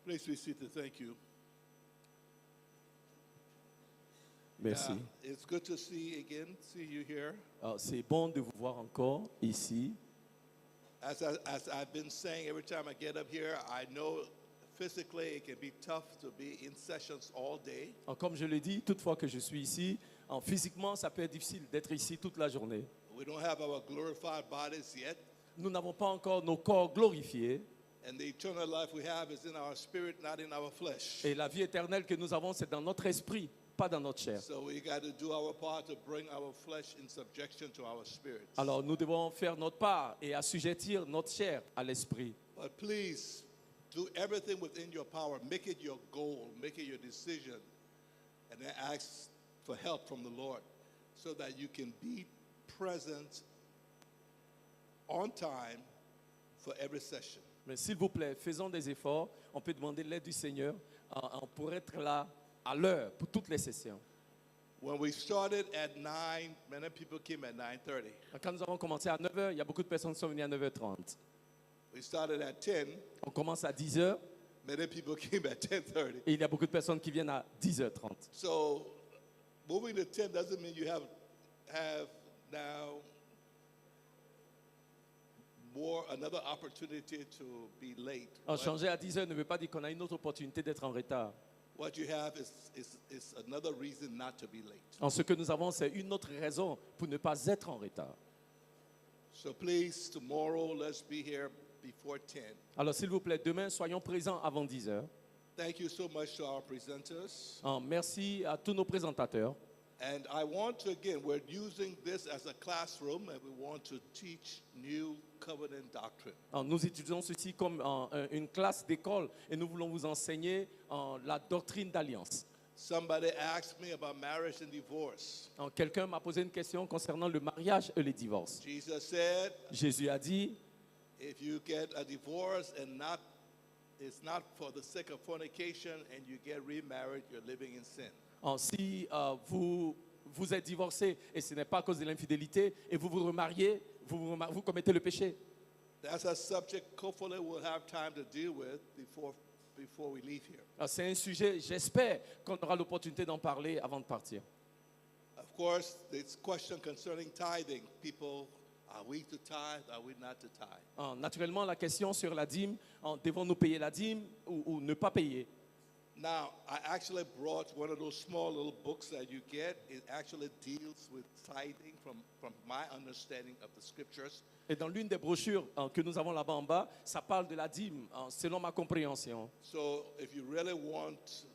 Please be seated. Thank you. Merci. It's good to see you here. C'est bon de vous voir encore ici. As I've been saying, every time I get up here, I know physically it can be tough to be in sessions all day. Comme je le dis, toutefois que je suis ici, physiquement, ça peut être difficile d'être ici toute la journée. We don't have our glorified bodies yet. Nous n'avons pas encore nos corps glorifiés. And the eternal life we have is in our spirit, not in our flesh. Et la vie éternelle que nous avons, c'est dans notre esprit, pas dans notre chair. So we got to do our part to bring our flesh in subjection to our spirit. Alors nous devons faire notre part et assujettir notre chair à l'esprit. But please do everything within your power. Make it your goal. Make it your decision. And then ask for help from the Lord so that you can be present on time for every session. Mais s'il vous plaît, faisons des efforts. On peut demander l'aide du Seigneur pour être là à l'heure pour toutes les sessions. When we started at 9, many people came at 9:30. Quand nous avons commencé à 9h, il y a beaucoup de personnes qui sont venues à 9h30. We started at 10. On commence à 10h Many people came at 10:30. et il y a beaucoup de personnes qui viennent à 10h30. So moving to 10 doesn't mean you have now another opportunity to be late. Changer à 10h ne veut pas dire qu'on a une autre opportunité d'être en retard. What you have is another reason not to be late. Ce que nous avons, c'est une autre raison pour ne pas être en retard. So please, tomorrow, let's be here before 10. Alors, s'il vous plaît, demain, soyons présents avant 10h. Thank you so much to our presenters. Merci à tous nos présentateurs. And I want to, again, we're using this as a classroom and we want to teach new covenant doctrine. Nous utilisons ceci comme une classe d'école et nous voulons vous enseigner la doctrine d'alliance. Somebody asked me about marriage and divorce. Quelqu'un m'a posé une question concernant le mariage et le divorce. Jesus said, Jésus a dit, if you get a divorce and it's not for the sake of fornication and you get remarried, you're living in sin. Si vous êtes divorcé et ce n'est pas à cause de l'infidélité et vous vous remariez, vous commettez le péché. That's a subject hopefully we'll have time to deal with before we leave here. C'est un sujet, j'espère qu'on aura l'opportunité d'en parler avant de partir. Of course, this question concerning tithing, people, are we to tithe, are we not to tithe? Naturellement, la question sur la dîme, devons-nous payer la dîme ou ne pas payer? Now, I actually brought one of those small little books that you get. It actually deals with tithing from my understanding of the scriptures. Et dans l'une des brochures que nous avons là-bas en bas, ça parle de la dîme, selon ma compréhension. So, if you really want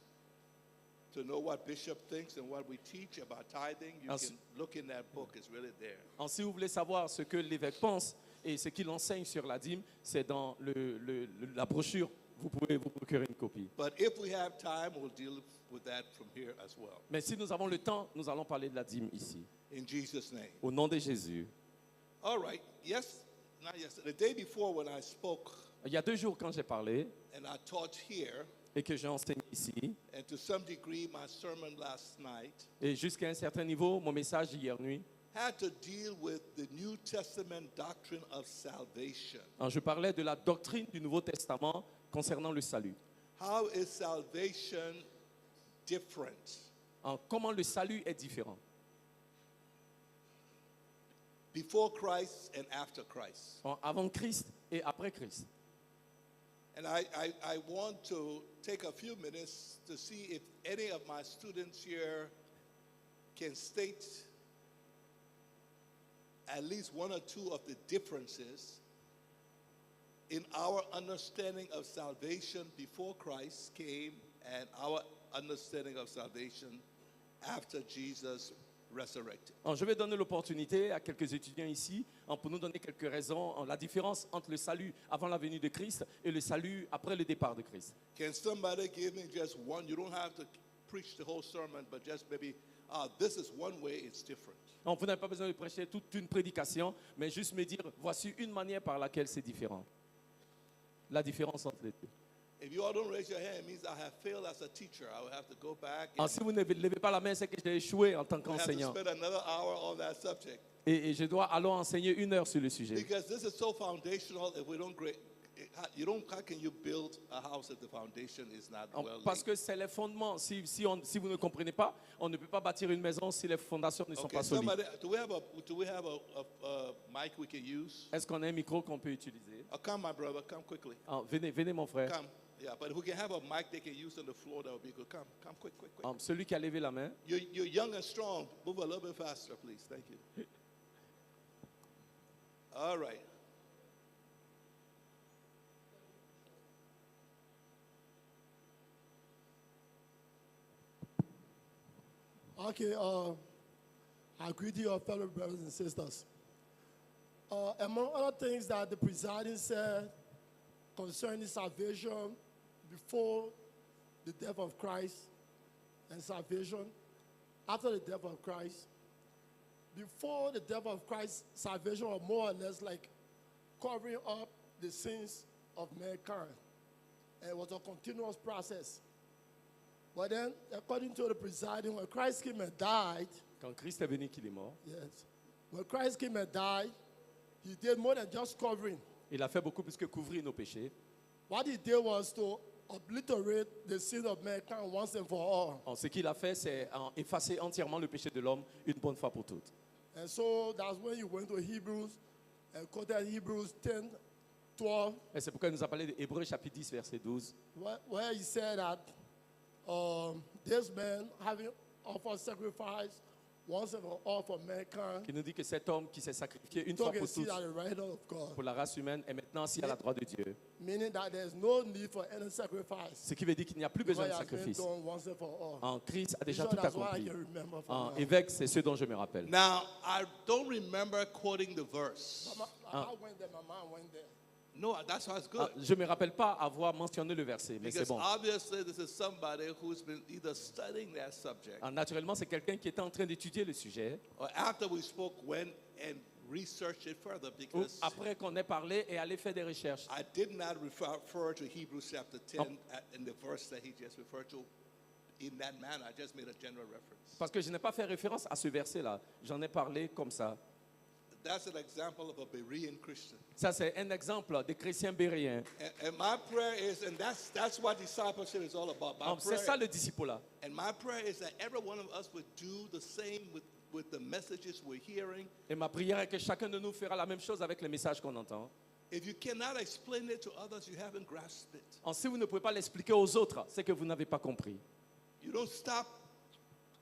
to know what Bishop thinks and what we teach about tithing, you can look in that book. It's really there. Si vous voulez savoir ce que l'évêque pense et ce qu'il enseigne sur la dîme, c'est dans la brochure. Vous pouvez vous procurer une copie. But if we have time, we'll deal with that from here as well. Mais si nous avons le temps, nous allons parler de la dîme ici. In Jesus' name. Au nom de Jésus. All right. Not yesterday. The day before when I spoke. Il y a 2 jours quand j'ai parlé. And I taught here. Et que j'ai enseigné ici. And to some degree, my sermon last night. Et jusqu'à un certain niveau, mon message hier nuit. Had to deal with the New Testament doctrine of salvation. Je parlais de la doctrine du Nouveau Testament concernant le salut. How is salvation different? Comment le salut est différent? Before Christ and after Christ. Avant Christ et après Christ. And I want to take a few minutes to see if any of my students here can state at least one or two of the differences in our understanding of salvation before Christ came and our understanding of salvation after Jesus resurrected. Je vais donner l'opportunité à quelques étudiants ici pour nous donner quelques raisons, la différence entre le salut avant la venue de Christ et le salut après le départ de Christ. Can somebody give me just one? You don't have to preach the whole sermon, but just maybe this is one way it's different. Vous n'avez pas besoin de prêcher toute une prédication, mais juste me dire, voici une manière par laquelle c'est différent. La différence entre les deux. If you all don't raise your hand, it means I have failed as a teacher. I will have to go back. Si vous ne levez pas la main, c'est que j'ai échoué en tant qu'enseignant. Spend another hour on that subject. Et je dois alors enseigner 1 heure sur le sujet. Because this is so foundational. If we don't How can you build a house if the foundation is not well Parce laid? que c'est les fondements. Si vous ne comprenez pas, on ne peut pas bâtir une maison si les fondations ne sont Okay, pas solides. somebody, do we have a mic we can use? Est-ce qu'on a un micro qu'on peut utiliser? Oh, come, my brother, come quickly. Venez mon frère. Come. Yeah, but if we can have a mic they can use on the floor, that would be good. Come, quick. Celui qui a levé la main. You're young and strong. Move a little bit faster, please. Thank you. All right. Okay, I greet you, fellow brothers and sisters. Among other things that the presiding said concerning salvation before the death of Christ and salvation after the death of Christ, before the death of Christ, salvation was more or less like covering up the sins of mankind. And it was a continuous process. But then, according to the presiding, when Christ came and died, Quand Christ est venu, qu'il est mort, yes, when Christ came and died, he did more than just covering. il a fait beaucoup plus que couvrir nos péchés. What he did was to obliterate the sin of mankind once and for all. Ce qu'il a fait, c'est effacer entièrement le péché de l'homme une bonne fois pour toutes. And so that's when you went to Hebrews and quoted Hebrews 10, 12, Et c'est pourquoi il nous a parlé d'Hébreux chapitre 10, verset 12. where he said that this man having offered sacrifice once and for all for mankind Qui nous dit que cet homme qui s'est sacrifié une fois took a pour seat toutes at the right hand of God, pour la race humaine est maintenant assis à la droite de Dieu. meaning that there's no need for any sacrifice. Ce qui veut dire qu'il n'y a plus Because besoin de it has been sacrifice. done once and for all. Christ a déjà Bishop, tout that's what I accompli. can remember from now. Évêque, c'est ce dont je me rappelle. Now, I don't remember quoting the verse. I went there, my mind went there. No, that's why it's good. Je ne me rappelle pas avoir mentionné le verset, mais c'est Because bon. obviously this is somebody who's been either studying that subject Naturellement, c'est quelqu'un qui était en train d'étudier le sujet, or after we spoke went and researched it further ou because après qu'on ait parlé et allé faire des recherches. I did not refer to Hebrews chapter 10 in the verse that he just referred to in that manner. I just made a general reference. Parce que je n'ai pas fait référence à ce verset-là. J'en ai parlé comme ça. That's an example of a Berean Christian. Ça, c'est un exemple des chrétiens béréens. And my prayer is, and that's what discipleship is all about. C'est ça le disciple-là. And my prayer is that every one of us would do the same with the messages we're hearing. Et ma prière est que chacun de nous fera la même chose avec les messages qu'on entend. If you cannot explain it to others, you haven't grasped it. Si vous ne pouvez pas l'expliquer aux autres, c'est que vous n'avez pas compris. You don't stop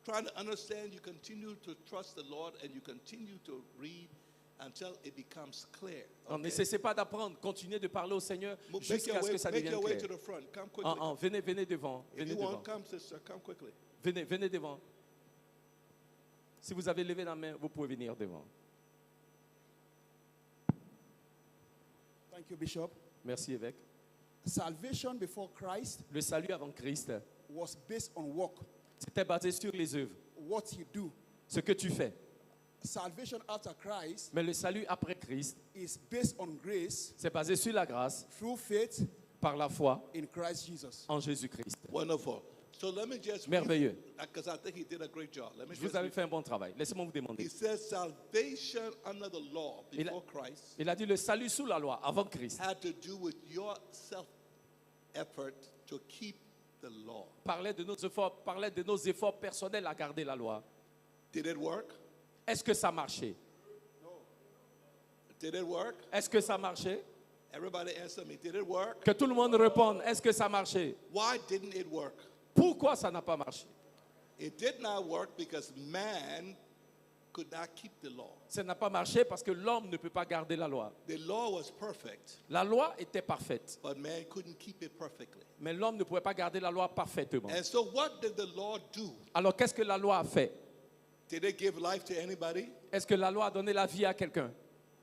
trying to understand. You continue to trust the Lord and you continue to read until it becomes clear. Ne cessez pas d'apprendre, continuez de parler au Seigneur Make jusqu'à your ce way, que ça make devienne your way to clair. the front. Come quickly. Venez devant. If Venez you devant. want, come, sister. Come quickly. Venez devant. Si vous avez levé la main, vous pouvez venir devant. Thank you, Bishop. Merci, évêque. Salvation before Christ Le salut avant Christ, was based on work, c'était basé sur les œuvres, what you do. ce que tu fais. Salvation after Christ Mais le salut après Christ, is based on grace c'est basé sur la grâce, through faith par la foi in Christ Jesus. en Jésus-Christ. Wonderful. So let me just Merveilleux. because I think he did a great job. Let me Vous just avez fait un bon travail. Laissez-moi vous demander. He says salvation under the law Il a- before Christ Il a dit le salut sous la loi, avant Christ, had to do with your self-effort to keep the law. parlait de nos efforts personnels à garder la loi. Did it work? Est-ce que ça marchait? Did it work? Est-ce que ça marchait? Everybody answer me. Did it work? Que tout le monde réponde, est-ce que ça marchait? Why didn't it work? Pourquoi ça n'a pas marché? It did not work because man could not keep the law. Ça n'a pas marché parce que l'homme ne peut pas garder la loi. The law was perfect, La loi était parfaite, but man couldn't keep it perfectly. mais l'homme ne pouvait pas garder la loi parfaitement. And so what did the law do? Alors qu'est-ce que la loi a fait? Did it give life to anybody? Est-ce que la loi a donné la vie à quelqu'un?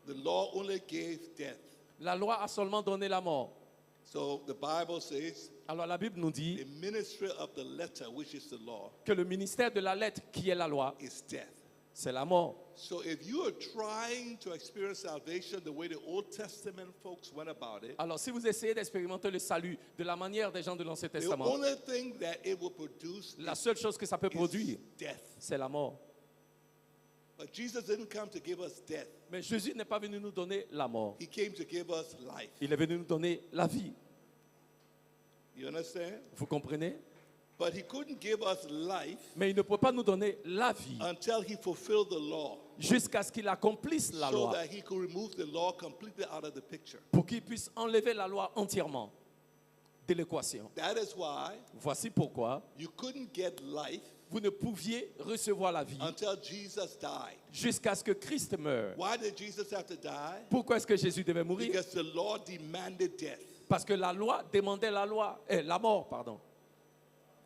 The law only gave death. La loi a seulement donné la mort. So the Bible says Alors la Bible nous dit the ministry of the letter, which is the law, que le ministère de la lettre, qui est la loi, is death. c'est la mort. So if you are trying to experience salvation the way the Old Testament folks went about it, Alors si vous essayez d'expérimenter le salut de la manière des gens de l'Ancien the Testament, only thing that it will produce la seule chose que ça peut is produire, death. c'est la mort. But Jesus didn't come to give us death. Mais Jésus n'est pas venu nous donner la mort. He came to give us life. Il est venu nous donner la vie. You understand? Vous comprenez? But he couldn't give us life Mais il ne peut pas nous donner la vie until he fulfilled the law, jusqu'à ce qu'il accomplisse la so loi, that he could remove the law completely out of the picture. pour qu'il puisse enlever la loi entièrement de l'équation. That is why Voici pourquoi you couldn't get life vous ne pouviez recevoir la vie until Jesus died. jusqu'à ce que Christ meure. Why did Jesus have to die? Pourquoi est-ce que Jésus devait mourir? Because the law demanded death. Parce que la loi demandait la mort, pardon.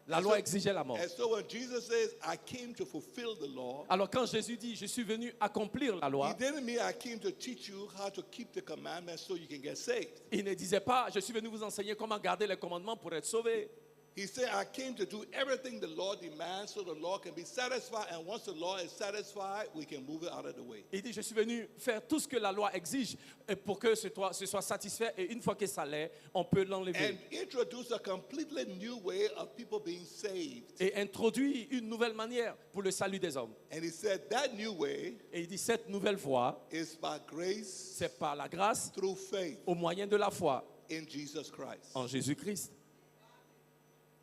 La loi exigeait la mort. And so when Jesus says, I came to fulfill the law, Alors quand Jésus dit, je suis venu accomplir la he loi, didn't mean I came to teach you how to keep the commandments so you can get saved. il ne disait pas, je suis venu vous enseigner comment garder les commandements pour être sauvé. He said, I came to do everything the law demands so the law can be satisfied. And once the law is satisfied, we can move it out of the way. Il dit, je suis venu faire tout ce que la loi exige pour que ce soit satisfait. Et une fois que ça l'est, on peut l'enlever. And introduce a completely new way of people being saved. Et introduit une nouvelle manière pour le salut des hommes. And he said, that new way Et il dit, cette nouvelle voie, is by grace c'est par la grâce, through faith au moyen de la foi in Jesus Christ. en Jésus-Christ.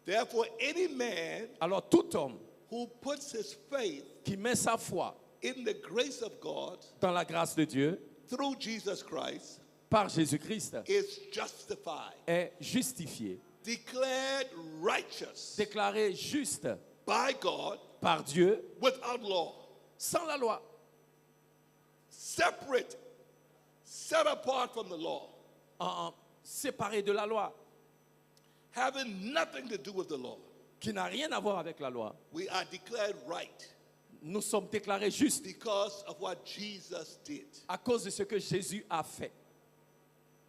Therefore, any man Alors tout homme who puts his faith qui met sa foi in the grace of God dans la grâce de Dieu, through Jesus Christ par Jésus-Christ, is justified, est justifié, declared righteous déclaré juste by God par Dieu without law, sans la loi, separate, set apart from the law, séparé de la loi, having nothing to do with the law. qui n'a rien à voir avec la loi. We are declared right Nous sommes déclarés justes because of what Jesus did. à cause de ce que Jésus a fait.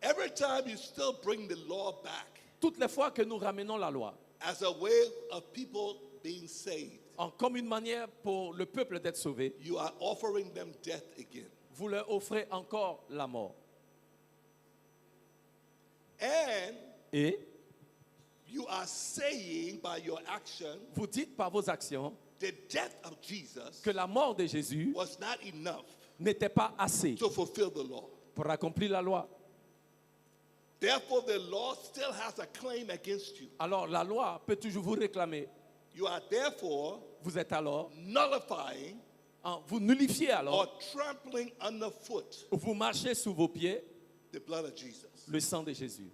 Every time you still bring the law back Toutes les fois que nous ramenons la loi as a way of people being saved, comme une manière pour le peuple d'être sauvé, you are offering them death again. vous leur offrez encore la mort. And Et you are saying by your action, vous dites par vos actions the death of Jesus que la mort de Jésus was not enough n'était pas assez to fulfill the law. pour accomplir la loi. Therefore, the law still has a claim against you. Alors la loi peut toujours vous réclamer. You are therefore Vous êtes alors, nullifying vous nullifiez alors, or trampling underfoot vous marchez sous vos pieds the blood of Jesus. le sang de Jésus.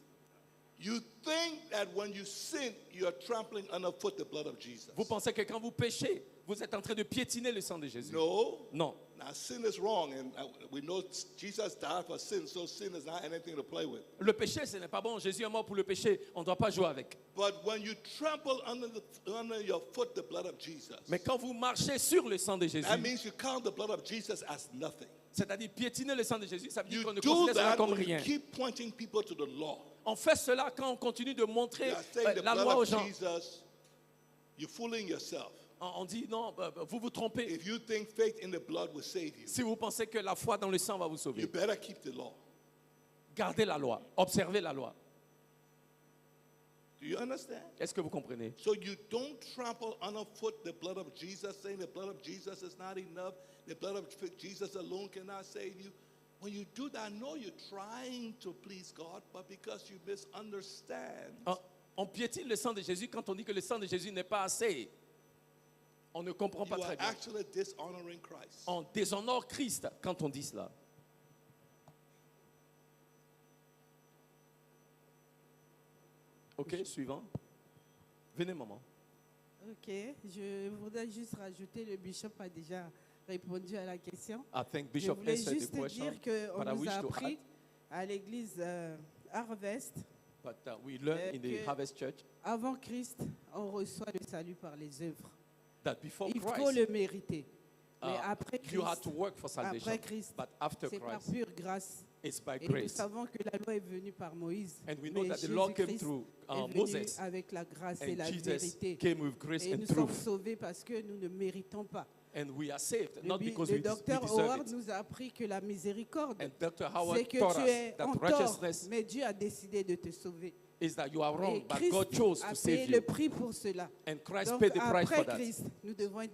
You think that when you sin, you are trampling underfoot the blood of Jesus. Vous pensez que quand vous péchez, vous êtes en train de piétiner le sang de Jésus. No. Non. Now, sin is wrong, and we know Jesus died for sin, so sin is not anything to play with. Le péché, ce n'est pas bon. Jésus est mort pour le péché. On ne doit pas jouer avec. But when you trample under your foot the blood of Jesus, Mais quand vous marchez sur le sang de Jésus, that means you count the blood of Jesus as nothing. c'est-à-dire piétiner le sang de Jésus, ça veut dire You qu'on ne do considère cela that comme when you rien. keep pointing people to the law. On fait cela quand on continue de montrer You are saying the la blood loi aux of gens. Jesus, you're fooling yourself. On dit non, vous vous trompez. If you think faith in the blood will save you, Si vous pensez que la foi dans le sang va vous you sauver, better keep the law. gardez la loi, observez la loi. Do you understand? Est-ce que vous comprenez? So you don't trample underfoot the blood of Jesus, saying the blood of Jesus is not enough. The blood of Jesus alone cannot save you. When you do that, I know you're trying to please God, but because you misunderstand, On piétine le sang de Jésus quand on dit que le sang de Jésus n'est pas assez. On ne comprend you pas are très bien. actually dishonoring Christ. On déshonore Christ quand on dit cela. Ok, suivant. Venez, maman. Ok, je voudrais juste rajouter, le bishop a déjà répondu à la question. I think Je Bishop voulais answered the juste question, dire qu'on but I nous wish a to appris add, à l'église Harvest, but we learn in the que- Harvest Church avant Christ, on reçoit le salut par les œuvres. that before Il faut Christ, le mériter. Mais uh, après you had Christ, to work for salvation. après Christ, But after c'est par Christ, pure grâce. it's by Et nous grace. savons que la loi est venue par Moïse. And we know Mais that the law came Jésus-Christ through est venu Moses. avec la grâce et And la Jesus vérité. came with grace Et and nous sommes truth. sauvés parce que nous ne méritons pas. And we are saved, not because Le we docteur deserve Howard it. nous a appris que la miséricorde, And Dr. Howard c'est que taught tu us es that en tort, righteousness, mais Dieu a décidé de te sauver. is that you are Et wrong, but Christ God chose a to payé save le you. prix pour cela. And Christ Donc paid the price for après that. Christ, nous devons être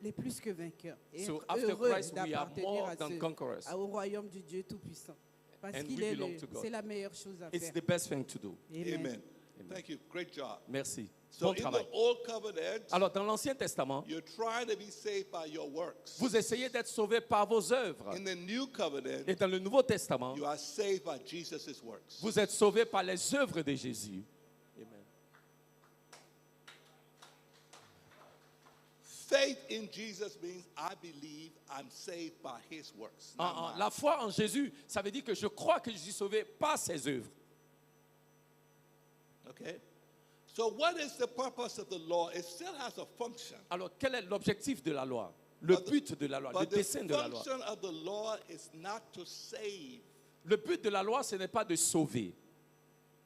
les plus que vainqueurs. Et So être after heureux Christ, we are d'appartenir more à than conquerors. au royaume du Dieu Tout-Puissant. Parce And qu'il we est belong to God. c'est la meilleure chose à It's faire. the best thing to do. Amen. Thank you. Great job. Merci. So Bon in the travail. Old Covenant, Alors, dans l'Ancien Testament, you're trying to be saved by your works. vous essayez d'être sauvé par vos œuvres. In the New Covenant, Et dans le Nouveau Testament, you are saved by Jesus' works. vous êtes sauvé par les œuvres de Jésus. Amen. Faith in Jesus means I believe I'm saved by his works. not mine. La foi en Jésus, ça veut dire que je crois que je suis sauvé par ses œuvres. Okay? So what is the purpose of the law? It still has a function. Alors, quel est l'objectif de la loi? Le But the- but de la loi, le But the dessein de la loi. function of the law is not to save. Le but de la loi, ce n'est pas de sauver.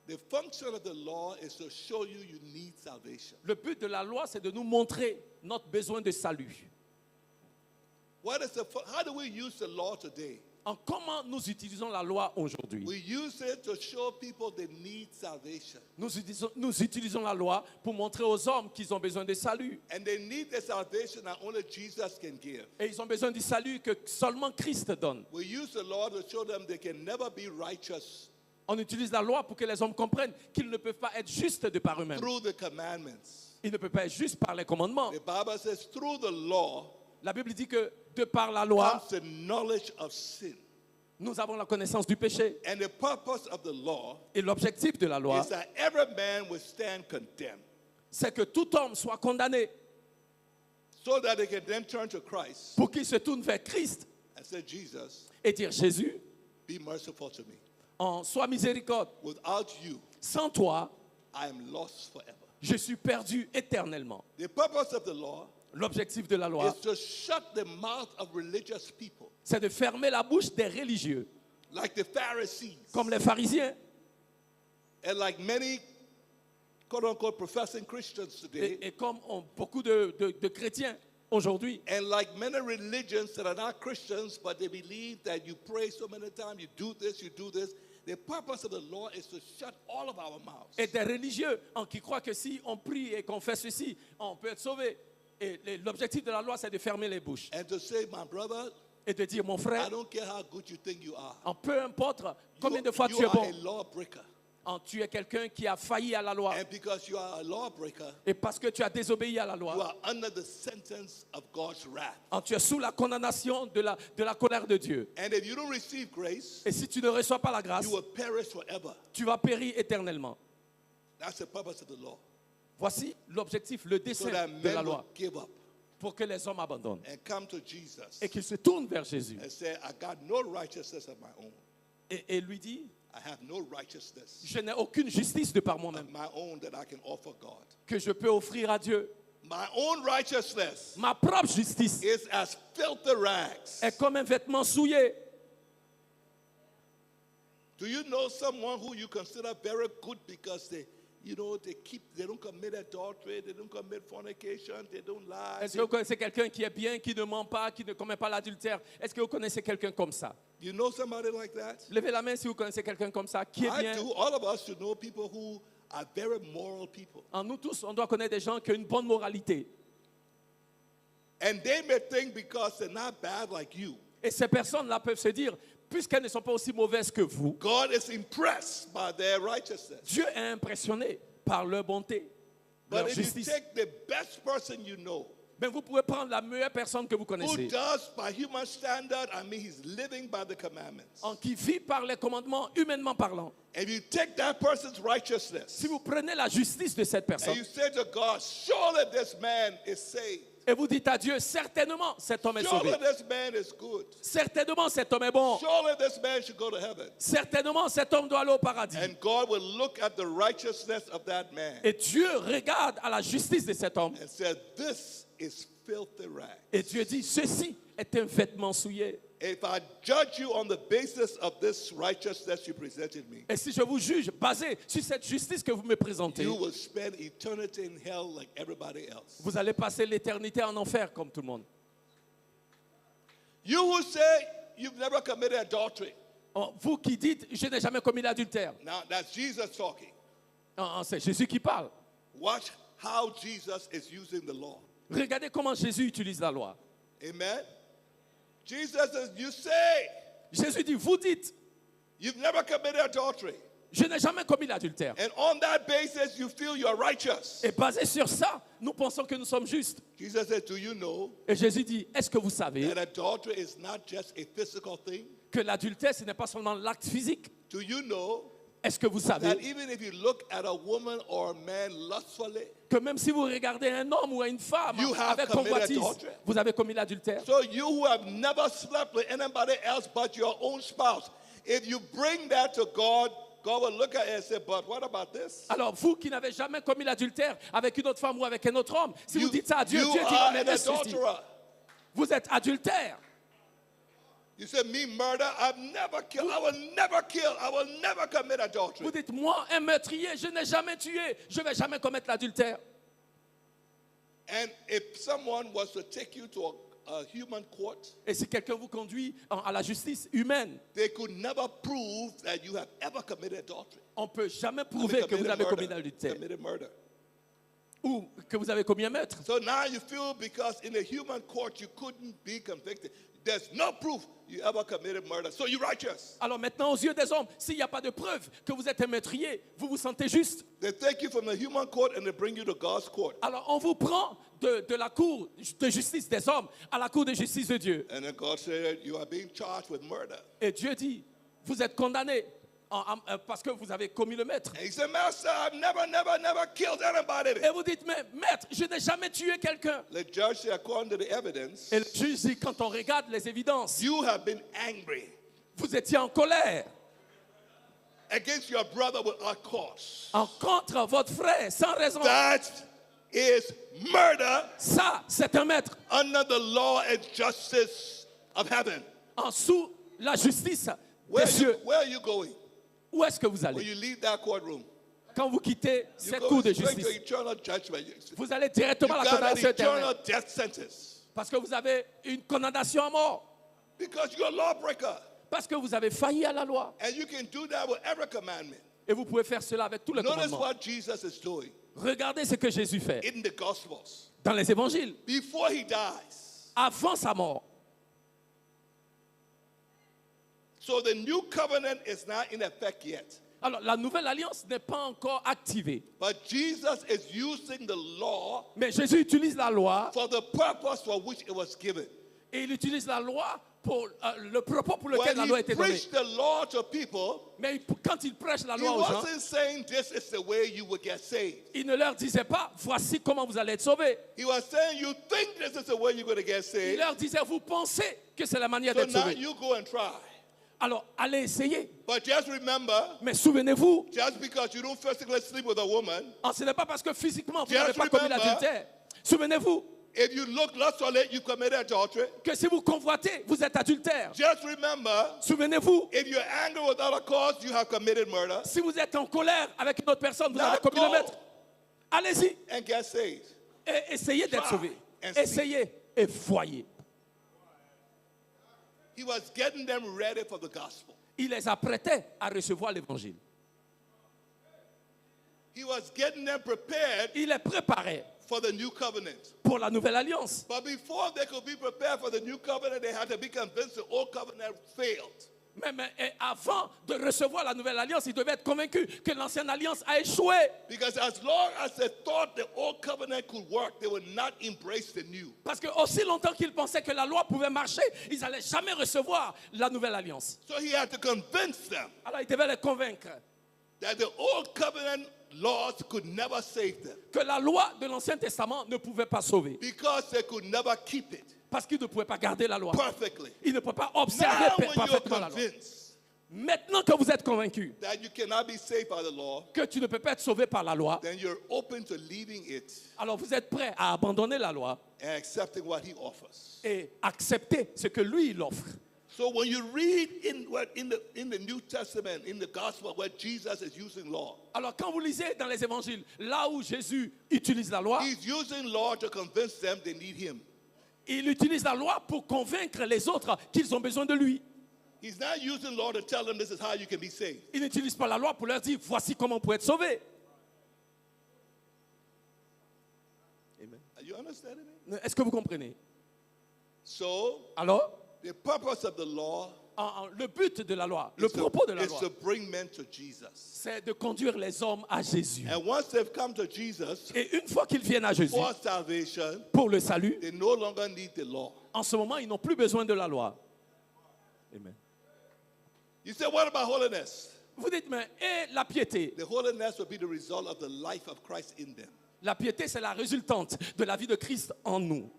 The function of the law is to show you you need salvation. Le but de la loi, c'est de nous montrer notre besoin de salut. How do we use the law today? Comment nous utilisons la loi aujourd'hui? We use it to show people they need salvation. Nous utilisons la loi pour montrer aux hommes qu'ils ont besoin de salut. And they need the salvation that only Jesus can give. Et ils ont besoin du salut que seulement Christ donne. We use the law to show them they can never be righteous On utilise la loi pour que les hommes comprennent qu'ils ne peuvent pas être justes de par eux-mêmes. through the commandments. Ils ne peuvent pas être justes par les commandements. The Bible says through the law La Bible dit que de par la loi, comes the knowledge of sin. nous avons la connaissance du péché. And the purpose of the law Et l'objectif de la loi, is that every man will stand condemned c'est que tout homme soit condamné so that they can then turn to Christ pour qu'il se tourne vers Christ and say, Jesus, et dire Jésus, be merciful to me. en sois miséricorde. Without you, Sans toi, I am lost forever. je suis perdu éternellement. The purpose of the law L'objectif de la loi, is to shut the mouth of religious people, c'est de fermer la bouche des religieux, like the Pharisees comme les pharisiens and like many quote-unquote professing Christians today, et comme beaucoup de chrétiens aujourd'hui. and like many religions that are not Christians, but they believe that you pray so many times, you do this, you do this. The purpose of the law is to shut all of our mouths. Et des religieux qui croient que si on prie et qu'on fait ceci, on peut être sauvé. Et l'objectif de la loi, c'est de fermer les bouches And to say, my brother, et de dire, mon I frère, don't care how good you think you are. peu importe combien de fois You tu es are bon, a lawbreaker. tu es quelqu'un qui a failli à la loi. And because you are a lawbreaker, Et parce que tu as désobéi à la you loi, are under the sentence of God's wrath. tu es sous la condamnation de la colère de Dieu. And if you don't receive grace, Et si tu ne reçois pas la grâce, you will perish forever. tu vas périr éternellement. That's the purpose of the law. Voici l'objectif, le So dessein that de la men will loi, give up pour que les hommes abandonnent and come to Jesus et qu'ils se tournent vers Jésus. and say, I got no righteousness of my own. Et lui dit, I have no righteousness je n'ai aucune justice de par of moi-même my own that I can offer God. que je peux offrir à Dieu. My own righteousness Ma propre justice is as filthy rags. est comme un vêtement souillé. Do you know someone who you consider very good because they don't commit adultery, they don't commit fornication, they don't lie. Est-ce que vous connaissez quelqu'un qui est bien, qui ne ment pas, qui ne commet pas l'adultère? Est-ce que vous connaissez quelqu'un comme ça? You know somebody like that? Levez la main si vous connaissez quelqu'un comme ça, qui est I bien. do. All of us should know people who are very moral people. En nous tous, on doit connaître des gens qui ont une bonne moralité. And they may think because they're not bad like you, Et ces personnes-là peuvent se dire, puisqu'elles ne sont pas aussi mauvaises que vous, God is impressed by their righteousness. Dieu est impressionné par leur bonté, But leur if you justice. take the best person you know, Mais vous pouvez prendre la meilleure personne que vous who connaissez, does by human standard, I mean he's living by the commandments. qui vit par les commandements, humainement parlant. If you take that person's righteousness Si vous prenez la justice de cette and personne you say to God, surely this man is saved. et vous dites à Dieu, certainement cet homme est sauvé. Surely this man is good. Certainement cet homme est bon. Surely this man should go to heaven. Certainement cet homme doit aller au paradis. And God will look at the righteousness of that man Et Dieu regarde à la justice de cet homme. and say, this is filthy rags. Et Dieu dit, ceci est un vêtement souillé. If I judge you on the basis of this righteousness you presented me, Et si je vous juge basé sur cette justice que vous me présentez, you will spend eternity in hell like everybody else. vous allez passer l'éternité en enfer comme tout le monde. You who say you've never committed adultery. Vous qui dites, je n'ai jamais commis l'adultère. Now that's Jesus talking. C'est Jésus qui parle. Watch how Jesus is using the law. Regardez comment Jésus utilise la loi. Amen. Jesus says, you say, Jésus dit, vous dites, you've never committed adultery. je n'ai jamais commis l'adultère. And on that basis, you feel you're righteous. Et basé sur ça, nous pensons que nous sommes justes. Jesus said, do you know Et Jésus dit, est-ce que vous savez that adultery is not just a physical thing? que l'adultère, ce n'est pas seulement l'acte physique? Do you know Est-ce que vous that savez even if you look at a woman or a man lustfully, que même si vous regardez un homme ou une femme You have avec committed convoitise, adultery. vous avez commis l'adultère? so you who have never slept with anybody else but your own spouse, if you bring that to God, God will look at it and say, but what about this? Alors, vous qui n'avez jamais commis l'adultère avec une autre femme ou avec un autre homme, si vous dites ça à Dieu, you Dieu dit, are mais an ceci, adulterer. vous êtes adultère. You say, me murder, I've never killed, I will never kill, I will never commit adultery. Vous dites, moi, un meurtrier, je n'ai jamais tué, je ne vais jamais commettre l'adultère. And if someone was to take you to a human court, Et si quelqu'un vous conduit à la justice humaine, they could never prove that you have ever committed adultery. on ne peut jamais I prouver mean, que vous avez commis murder. l'adultère Committed murder. ou que vous avez commis un meurtre. So now you feel because in a human court you couldn't be convicted. There's no proof you ever committed murder. So you're righteous. Alors maintenant, aux yeux des hommes, s'il n'y a pas de preuve que vous êtes un meurtrier, vous vous sentez juste. They take you from the human court and they bring you to God's court. Alors on vous prend de la cour de justice des hommes à la cour de justice de Dieu. And then God said, you are being charged with murder. Et Dieu dit, vous êtes condamné parce que vous avez commis le meurtre. And he said, Master, I've never killed anybody. Et vous dites, mais maître, je n'ai jamais tué quelqu'un. The judge said, according to the evidence, Et le juge dit, quand on regarde les évidences, you have been angry vous étiez en colère against your brother without cause. contre votre frère sans raison. That is murder Ça, c'est un maître under the law and justice of heaven. en sous la justice Where des cieux. are you going? Où est-ce que vous When allez? you leave that courtroom, Quand vous quittez you cette go cour de straight to justice, eternal judgment. vous allez You directement à la got an condamnation éternelle. eternal death sentence Parce que vous avez une condamnation à mort. because you're a lawbreaker. Parce que vous avez failli à la loi. And you can do that with every commandment. Et vous pouvez faire cela avec tous les Notice commandements. what Jesus is doing Regardez ce que Jésus fait in the Gospels. dans les évangiles. Before he dies, Avant sa mort. so the new covenant is not in effect yet. Alors, la nouvelle alliance n'est pas encore activée. But Jesus is using the law Mais Jésus utilise la loi for the purpose for which it was given. et il utilise la loi pour le propos pour lequel When la loi a he été donnée. preached the law to people, Mais quand il prêche la he loi aux gens, wasn't saying this is the way you will get saved. il ne leur disait pas, voici comment vous allez être sauvés. He was saying you think this is the way you're going to get Il saved. leur disait, vous pensez que c'est la manière So d'être now sauvé. you go and try. Alors, allez essayer. But just remember, Mais souvenez-vous, just because you don't physically sleep with a woman, ce n'est pas parce que physiquement vous Just n'avez pas commis remember- l'adultère. Souvenez-vous if you look lustfully, you committed adultery. que si vous convoitez, vous êtes adultère. Just remember, Souvenez-vous, if you're angry without a cause, you have committed murder. si vous êtes en colère avec une autre personne, vous Now avez commis go. le maître. Allez-y And get saved. et essayez d'être Try sauvé. and see. Essayez et voyez. He was getting them ready for the gospel. Il les apprêtait à recevoir l'évangile. He was getting them prepared Il les préparait for the new covenant. pour la nouvelle alliance. But before they could be prepared for the new covenant, they had to be convinced the old covenant failed. Mais avant de recevoir la nouvelle alliance, ils devaient être convaincus que l'ancienne alliance a échoué. Because as long as they thought the old covenant could work, they would not embrace the new. Parce que aussi longtemps qu'ils pensaient que la loi pouvait marcher, ils n'allaient jamais recevoir la nouvelle alliance. So he had to convince them Alors ils devaient les convaincre that the old covenant laws could never save them que la loi de l'Ancien Testament ne pouvait pas sauver. because they could never keep it Parce qu'ils ne pouvaient pas garder la loi. perfectly. Ils ne pouvaient pas observer Now, when you're parfaitement la loi. convinced Maintenant que vous êtes convaincus that you cannot be saved by the law, que tu ne peux pas être sauvé par la loi, then you're open to leaving it alors vous êtes prêts à abandonner la loi and accepting what he offers. et accepter ce que lui il offre. So when you read in the New Testament, in the gospel, where Jesus is using law, Alors quand vous lisez dans les évangiles, là où Jésus utilise la loi, he's using law to convince them they need him. il utilise la loi pour convaincre les autres qu'ils ont besoin de lui. He's not using law to tell them this is how you can be saved. Il n'utilise pas la loi pour leur dire voici comment vous pouvez être sauvé. Amen. Are you understanding me? Est-ce que vous comprenez? So, Alors, the purpose of the law le but de la loi, le is propos de la is loi, to bring men to Jesus. c'est de conduire les hommes à Jésus. And once they've come to Jesus Et une fois qu'ils viennent à Jésus for salvation, pour le salut, they no longer need the law. en ce moment, ils n'ont plus besoin de la loi. Amen. You say, what about holiness? Vous dites, mais et la piété? The holiness will be the result of the life of Christ in them. La piété, c'est la résultante de la vie de Christ en nous.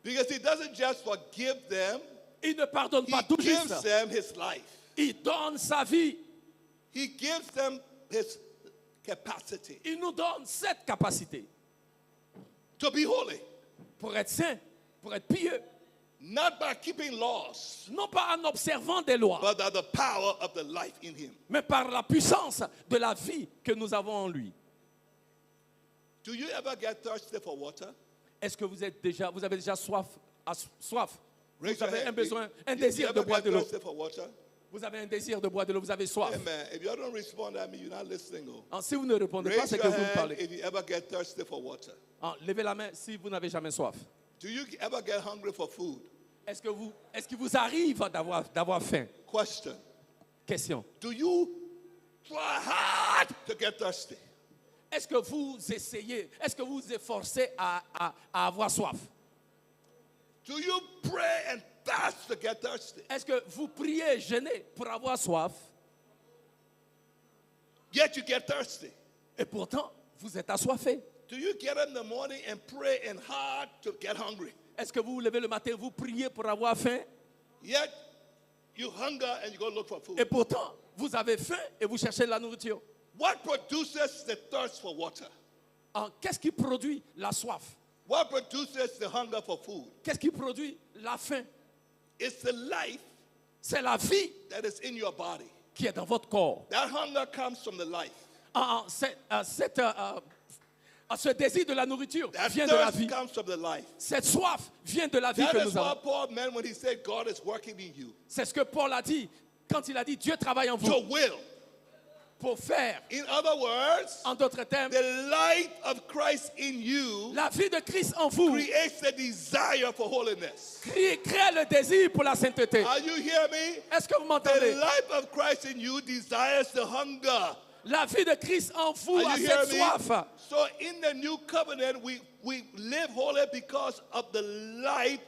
Because he doesn't just forgive them, Il ne pardonne he pas tout gives juste. them his life. Il donne sa vie. He gives them his capacity Il nous donne cette capacité to be holy. pour être saint, pour être pieux. Not by keeping laws, Non pas en observant des lois, but by the power of the life in him. mais par la puissance de la vie que nous avons en lui. Do you ever get thirsty for water? Est-ce que vous avez déjà soif? Raise Vous your avez hand. un besoin, un You désir de ever boire get de l'eau. thirsty for water? Vous avez un désir de boire de l'eau, vous avez soif. Amen. If you don't respond, that means you're not listening. Oh. Ah, si vous ne répondez pas, Raise c'est que your vous ne hand parlez. if you ever get thirsty for water. Ah, levez la main si vous n'avez jamais soif. Do you ever get hungry for food? Est-ce qu'il vous arrive d'avoir faim? Question. Question. Do you try hard to get thirsty? Est-ce que vous essayez, est-ce que vous vous efforcez à avoir soif? Do you pray and fast to get thirsty? Est-ce que vous priez, jeûnez pour avoir soif? Yet you get thirsty. Et pourtant, vous êtes assoiffé. Do you get up in the morning and pray and hard to get hungry? Est-ce que vous vous levez le matin, vous priez pour avoir faim? Yet you hunger and you go look for food. Et pourtant, vous avez faim et vous cherchez la nourriture. What produces the thirst for water? Ah, qu'est-ce qui produit la soif? What produces the hunger for food? Qu'est-ce qui produit la faim? It's the life C'est la vie that is in your body. qui est dans votre corps. That hunger comes from the life. Ce désir de la nourriture That vient de la thirst vie. comes from the life. Cette soif vient de la vie That que is nous what avons. Paul meant when he said God is working in you. C'est ce que Paul a dit quand il a dit Dieu travaille en vous To will. pour faire. In other words, En d'autres termes, the light of Christ in you la vie de Christ en vous creates the desire for holiness. crée le désir pour la sainteté. Are you hear me? Est-ce que vous The m'entendez? life of Christ in you desires the hunger. La vie de Christ en vous Are a you cette hearing me? soif. So in the new covenant, we live holy because of the light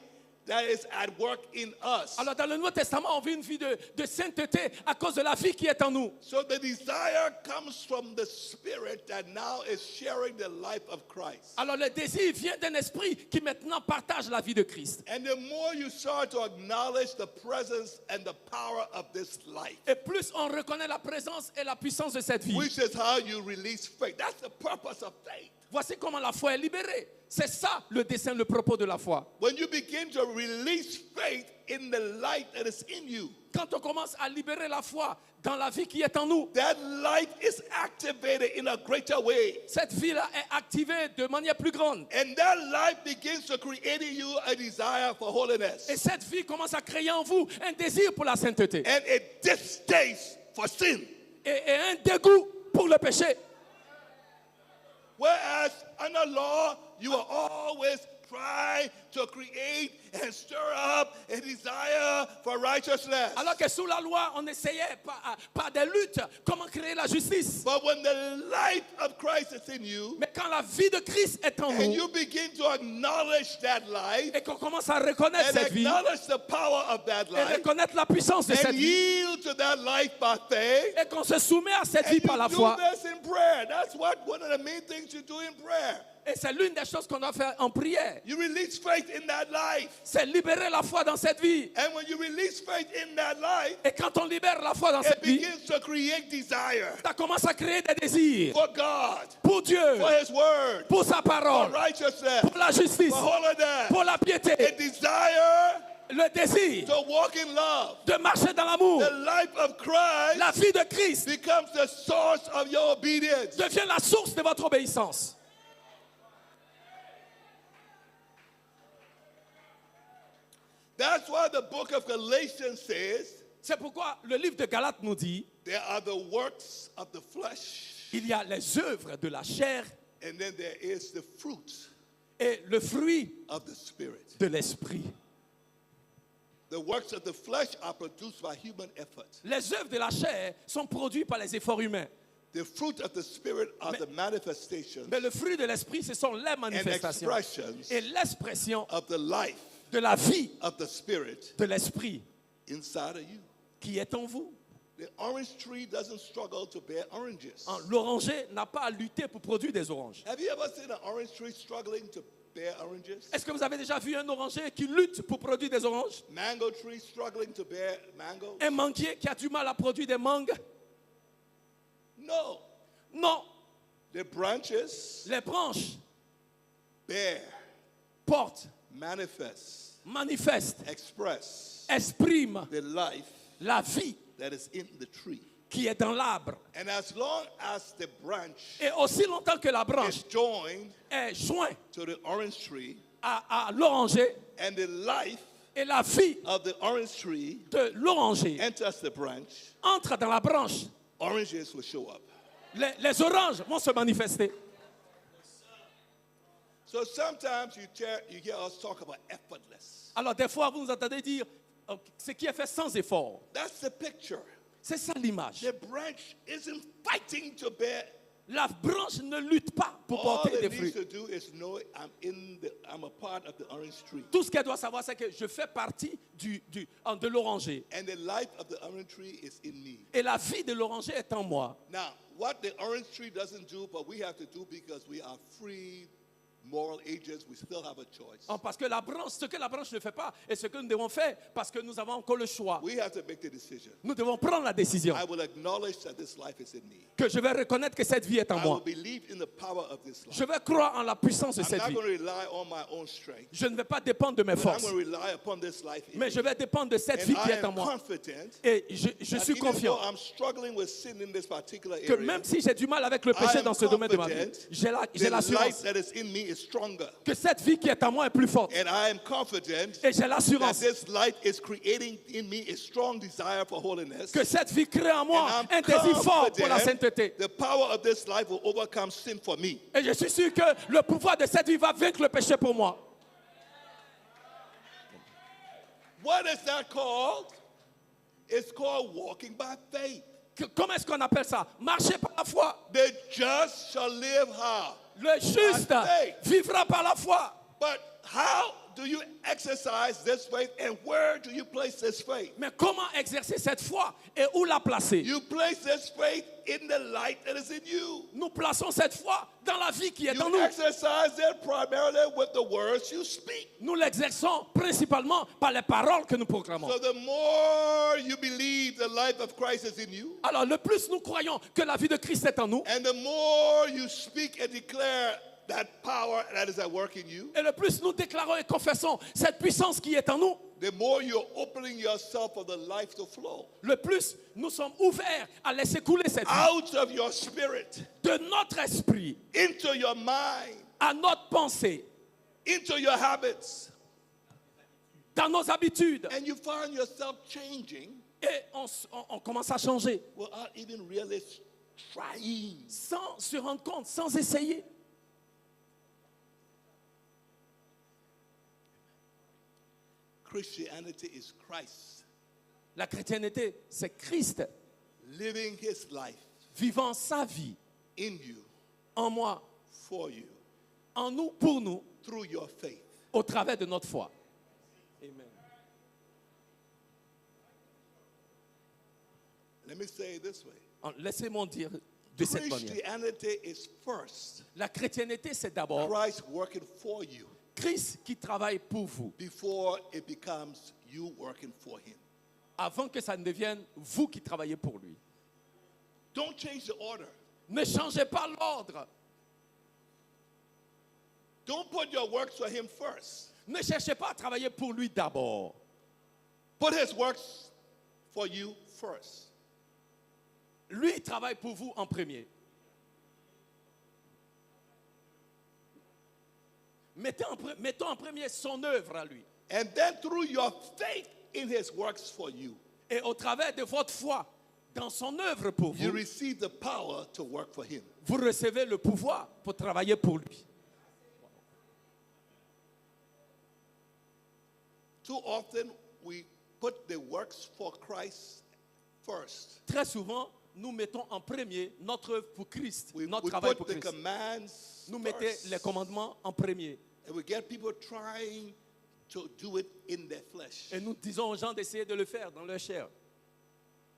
that is at work in us. Alors dans le Nouveau Testament, on vit une vie de sainteté à cause de la vie qui est en nous. So the desire comes from the Spirit that now is sharing the life of Christ. Alors le désir vient d'un esprit qui maintenant partage la vie de Christ. And the more you start to acknowledge the presence and the power of this life, Et plus on reconnaît la présence et la puissance de cette vie. which is how you release faith. That's the purpose of faith. Voici comment la foi est libérée. C'est ça le dessein, le propos de la foi. When you begin to release faith in the light that is in you, Quand on commence à libérer la foi dans la vie qui est en nous, that light is activated in a greater way. cette vie-là est activée de manière plus grande. And that light begins to create in you a desire for holiness Et cette vie commence à créer en vous un désir pour la sainteté and a distaste for sin. et un dégoût pour le péché. Whereas under law, you are always trying to create and stir up a desire for righteousness. Alors que sous la loi, on essayait par des luttes comment créer la justice. But when the light of Christ is in you, Mais quand la vie de Christ est en and nous you begin to acknowledge that light et qu'on commence à reconnaître and cette vie acknowledge the power of that et light reconnaître la puissance de and cette vie yield to that light by faith, et qu'on se soumet à cette and vie you par la do foi. this in prayer. That's one of the main things you do in prayer. Et c'est l'une des choses qu'on doit faire en prière. You release faith in that life. C'est libérer la foi dans cette vie. And when you release faith in that life, Et quand on libère la foi dans it cette vie, begins to create desire ça commence à créer des désirs for God, pour Dieu, for His Word, pour sa for parole, righteousness, pour la justice, for holiness, pour la piété, a desire le désir to walk in love. de marcher dans l'amour. The life of Christ La vie de Christ becomes the source of your obedience. devient la source de votre obéissance. That's why the book of Galatians says C'est pourquoi le livre de Galates nous dit there are the works of the flesh il y a les œuvres de la chair And then there is the fruit et le fruit of the Spirit. de l'esprit. The works of the flesh are produced by human effort. Les œuvres de la chair sont produites par les efforts humains. The fruit of the Spirit are the manifestations Mais le fruit de l'esprit, ce sont les and manifestations expressions et l'expression of the life de la vie of the Spirit de l'esprit inside of you. qui est en vous. The orange tree doesn't struggle to bear oranges. L'oranger n'a pas à lutter pour produire des oranges. Have you ever seen an orange tree struggling to bear oranges? Est-ce que vous avez déjà vu un oranger qui lutte pour produire des oranges? Mango tree struggling to bear mangoes? Un manguier qui a du mal à produire des mangues? No. Non. The branches Les branches bear, portent, manifest, manifestent, express expriment the life la vie that is in the tree. qui est dans l'arbre. And as long as the branch Et aussi longtemps que la branche is joined est jointe to the orange tree à l'oranger and the life et la vie of the orange tree de l'oranger enters the branch, entre dans la branche, oranges will show up. les oranges vont se manifester. So sometimes you hear us talk about effortless. Alors des fois, vous nous entendez dire ce qui est fait sans effort. That's the picture. C'est ça l'image. The branch isn't fighting to bear. La branche ne lutte pas pour All porter it des needs fruits. to do is know I'm a part of the orange tree. Tout ce qu'elle doit savoir, c'est que je fais partie de l'oranger. And the life of the orange tree is in me. Et la vie de l'oranger est en moi. Now, what the orange tree doesn't do, but we have to do because we are free moral agents, we still have a choice. Parce que la branche, ce que la branche ne fait pas, et ce que nous devons faire, parce que nous avons encore le choix. We have to make the decision. Nous devons prendre la décision. I will acknowledge that this life is in me. Que je vais reconnaître que cette vie est en I will moi. believe in the power of this life. Je vais croire en la puissance de I'm cette not vie. going to rely on my own strength, Je ne vais pas dépendre de mes but I'm forces, going to rely upon this life in mais me. je vais dépendre de cette vie And qui I est en am moi. confident Et je that suis even confiant though I'm struggling with sin in this particular que area, même si j'ai du mal avec le I péché am dans ce domaine de ma vie, confident j'ai the light l'assurance that is in me is stronger. que cette vie qui est en moi est plus forte. And I am confident Et j'ai that l'assurance this light is creating in me a strong desire for holiness. que cette vie crée en moi And un I'm désir fort pour la confident sainteté. the power of this life will overcome sin for me. Et je suis sûr que le pouvoir de cette vie va vaincre le péché pour moi. What is that called? It's called walking by faith. Comment est-ce qu'on appelle ça? Marcher par la foi. The just shall live how? Le juste By faith. vivra par la foi. But how do you exercise this faith and where do you place this faith? Mais comment exercer cette foi et où la placer? You place this faith in the light that is in you. Nous plaçons cette foi dans la vie qui est en You nous. exercise it primarily with the words you speak. Nous l'exerçons principalement par les paroles que nous proclamons. So the more you believe the life of Christ is in you, Alors, le plus nous croyons que la vie de Christ est en nous, and the more you speak and declare that power that is at work in you, et le plus nous déclarons et confessons cette puissance qui est en nous, the more you're opening yourself for the life to flow le plus nous sommes ouverts à laisser couler cette vie out of your spirit de notre esprit into your mind, à notre pensée, into your habits, dans nos habitudes. and you find yourself changing Et on commence à changer without even really trying. sans se rendre compte, sans essayer. Christianity is Christ La chrétienté, c'est Christ living his life vivant sa vie in you, en moi, for you, en nous, pour nous, through your faith. au travers de notre foi. Amen. Let me say it this way. Laissez-moi dire de cette manière. Christianity is first La chrétienté, c'est d'abord Christ working for you Christ qui travaille pour vous, before it becomes you working for him. avant que ça ne devienne vous qui travaillez pour lui. Don't change the order. Ne changez pas l'ordre. Don't put your works for him first. Ne cherchez pas à travailler pour lui d'abord. Put his works for you first. Lui il travaille pour vous en premier. Mettons en premier son œuvre à lui. And then through your faith in his works for you, Et au travers de votre foi dans son œuvre pour you vous, receive the power to work for him. vous recevez le pouvoir pour travailler pour lui. Too often we put the works for Christ first. Très souvent, nous mettons en premier notre œuvre pour Christ, We notre travail put pour the Christ. commands Nous mettons les first. commandements en premier. And we get people trying to do it in their flesh. Et nous disons aux gens d'essayer de le faire dans leur chair.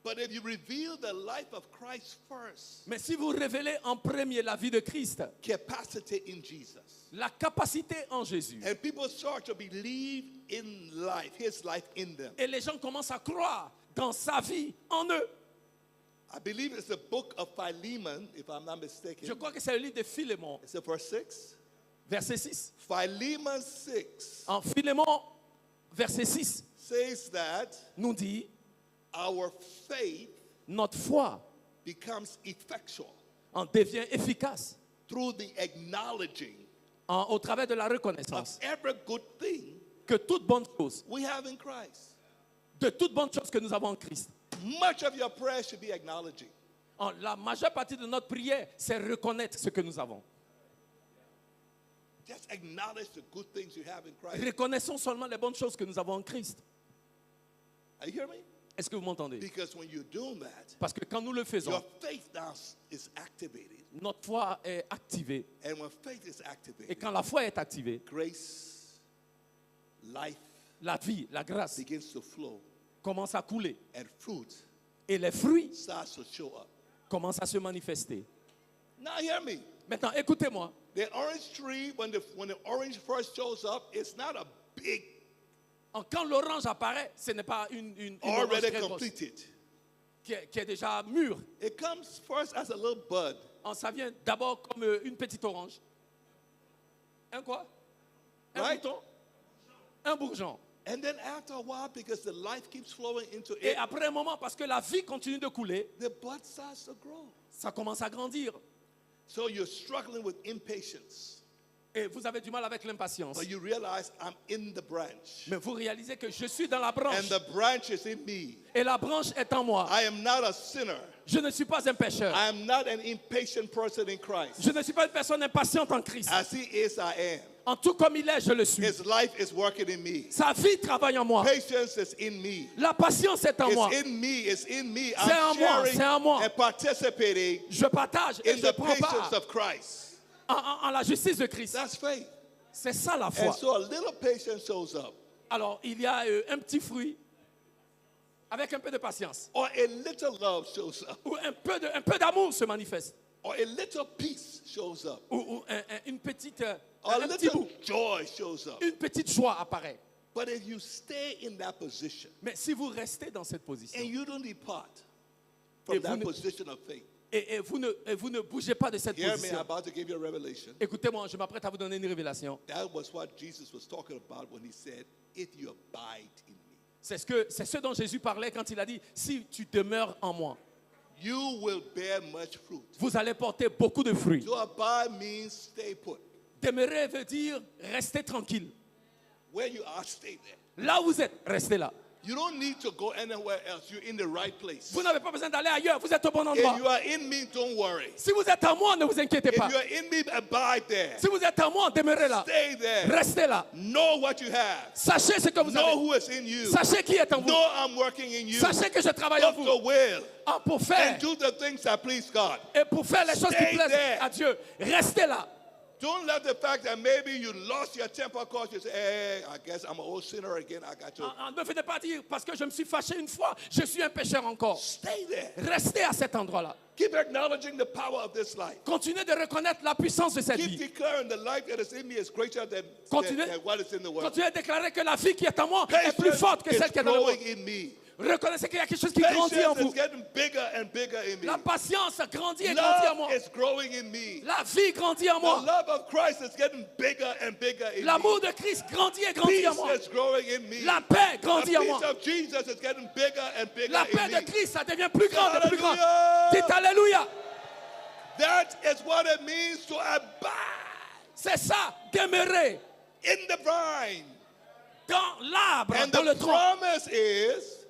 But if you reveal the life of Christ first, Mais si vous révélez en premier la vie de Christ, capacity in Jesus, la capacité en Jésus, and people start to believe in life, his life in them. et les gens commencent à croire dans sa vie en eux. I believe it's the book of Philemon, if I'm not mistaken. Je crois que c'est le livre de Philémon, Is it verse 6? verset 6. Philemon 6 En Philémon, verset 6, says that nous dit, our faith notre foi becomes effectual en devient efficace through the acknowledging au travers de la of reconnaissance every good thing que toute bonne chose, we have in Christ. de toute bonne chose que nous avons en Christ. Much of your prayer should be acknowledging. La majeure partie de notre prière, c'est reconnaître ce que nous avons. Just acknowledge the good things you have in Christ. Reconnaissons seulement les bonnes choses que nous avons en Christ. Are you hearing me? Est-ce que vous m'entendez? Because when you're doing that, Parce que quand nous le your faisons, faith now is activated. notre foi est activée. And when faith is Et activated, quand la foi est activée, grace, life la vie, la grâce begins to flow, commence à couler. and fruit Et les fruits starts to show up. commencent à se manifester. Now hear me. Maintenant, écoutez-moi. The orange tree, when the orange first shows up, it's not a big, Quand l'orange apparaît, ce n'est pas une orange already très grosse, completed. qui est déjà mûre. It comes first as a little bud. Ça vient d'abord comme une petite orange. Un quoi? Un Right. bouton? Un bourgeon. And then after a while, because the life keeps flowing into Et it, après un moment, parce que la vie continue de couler, the bud starts to grow. ça commence à grandir. So you're struggling with impatience. Et vous avez du mal avec l'impatience. But you realize I'm in the branch. Mais vous réalisez que je suis dans la And branche. the branch is in me. Et la branche est en moi. I am not a sinner. Je ne suis pas un pécheur. I am not an impatient person in Christ. Je ne suis pas une personne impatiente en Christ. As he is, I am. En tout comme il est, je le suis. His life is working in me. Sa vie travaille en moi. Patience is in me. La patience est en moi. It's in me. It's in me. C'est en I'm moi, sharing c'est en moi. and participating Je partage et in je the prends patience part of Christ. en la justice de Christ. That's faith. C'est ça la And foi. so a little patience shows up. Alors, il y a un petit fruit avec un peu de patience. Or a little love shows up. Ou un peu d'amour se manifeste. Or a little peace shows up. Ou une petite, Or a un petit bout, little joy shows up. une petite joie apparaît. But if you stay in that position Mais si vous restez dans cette position and you don't depart from Et vous that ne- position of faith, et vous ne bougez pas de cette hear me, I'm position. about to give you a revelation. Écoutez-moi, je m'apprête à vous donner une révélation. That was what Jesus was talking about when he said, if you abide in me. C'est ce dont Jésus parlait quand il a dit, si tu demeures en moi, You will bear much fruit. vous allez porter beaucoup de fruits. To abide means stay put. Demeurer veut dire rester tranquille. Where you are, stay there. Là où vous êtes, restez là. You don't need to go anywhere else. You're in the right place. Vous n'avez pas besoin d'aller ailleurs, vous êtes au bon If endroit. you are in me, don't worry. Si vous êtes en moi, ne vous inquiétez If pas. you are in me, abide there. Si vous êtes en moi, demeurez là. Stay there. Restez là. Know what you have. Sachez ce que vous Know avez. who is in you. Sachez qui est en vous. Know I'm working in you. Sachez que je travaille en Do vous. the will Pour faire and do the things that please God. et pour faire les choses qui Stay plaisent there. à Dieu. Restez là. Don't let the fact that maybe you lost your temper cause you say, hey, I guess I'm an old sinner again. I got to. Ne venez pas dire parce que je me suis fâché une fois, je suis un pécheur encore. Stay there. Restez à cet endroit-là. Keep acknowledging the power of this life. Continuez de reconnaître la puissance de cette Keep vie. declaring the life that is in me is greater than what is in the world. Continuez à déclarer que la vie qui est en moi est plus Patience forte que is celle qui est dans le monde. growing in me. Reconnaissez qu'il y a quelque chose qui grandit en Patience vous. is getting bigger and bigger in me. La patience grandit et grandit en moi. Love is growing in me. La vie grandit en The moi. love of Christ is getting bigger and bigger in me. L'amour de Christ grandit et grandit en moi. Peace is growing in me. La paix The grandit en moi. peace of Jesus is getting bigger and bigger La in paix me. de Christ, ça devient plus grande et plus grande. Hallelujah. Dites Alléluia. That is what it means to abide C'est ça, demeurer in the vine. dans l'arbre, And dans le the tronc. promise is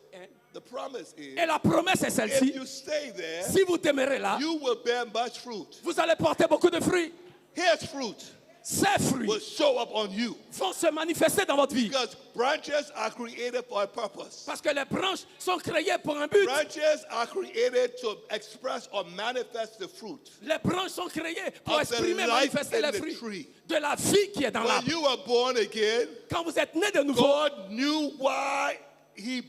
The promise is, Et la promesse est if celle-ci. you stay there, Si vous demeurez là, you will bear much fruit. vous allez porter beaucoup de fruits. His fruit Ces fruits will show up on you. vont se manifester dans votre vie. Because branches are created for a purpose. Parce que les branches sont créées pour un but. Branches are created to express or manifest the fruit. Les branches sont créées pour Of the exprimer, life manifester in les the fruits tree. de la vie qui est dans When l'arbre. you were born again, Quand vous êtes né de nouveau, God knew why He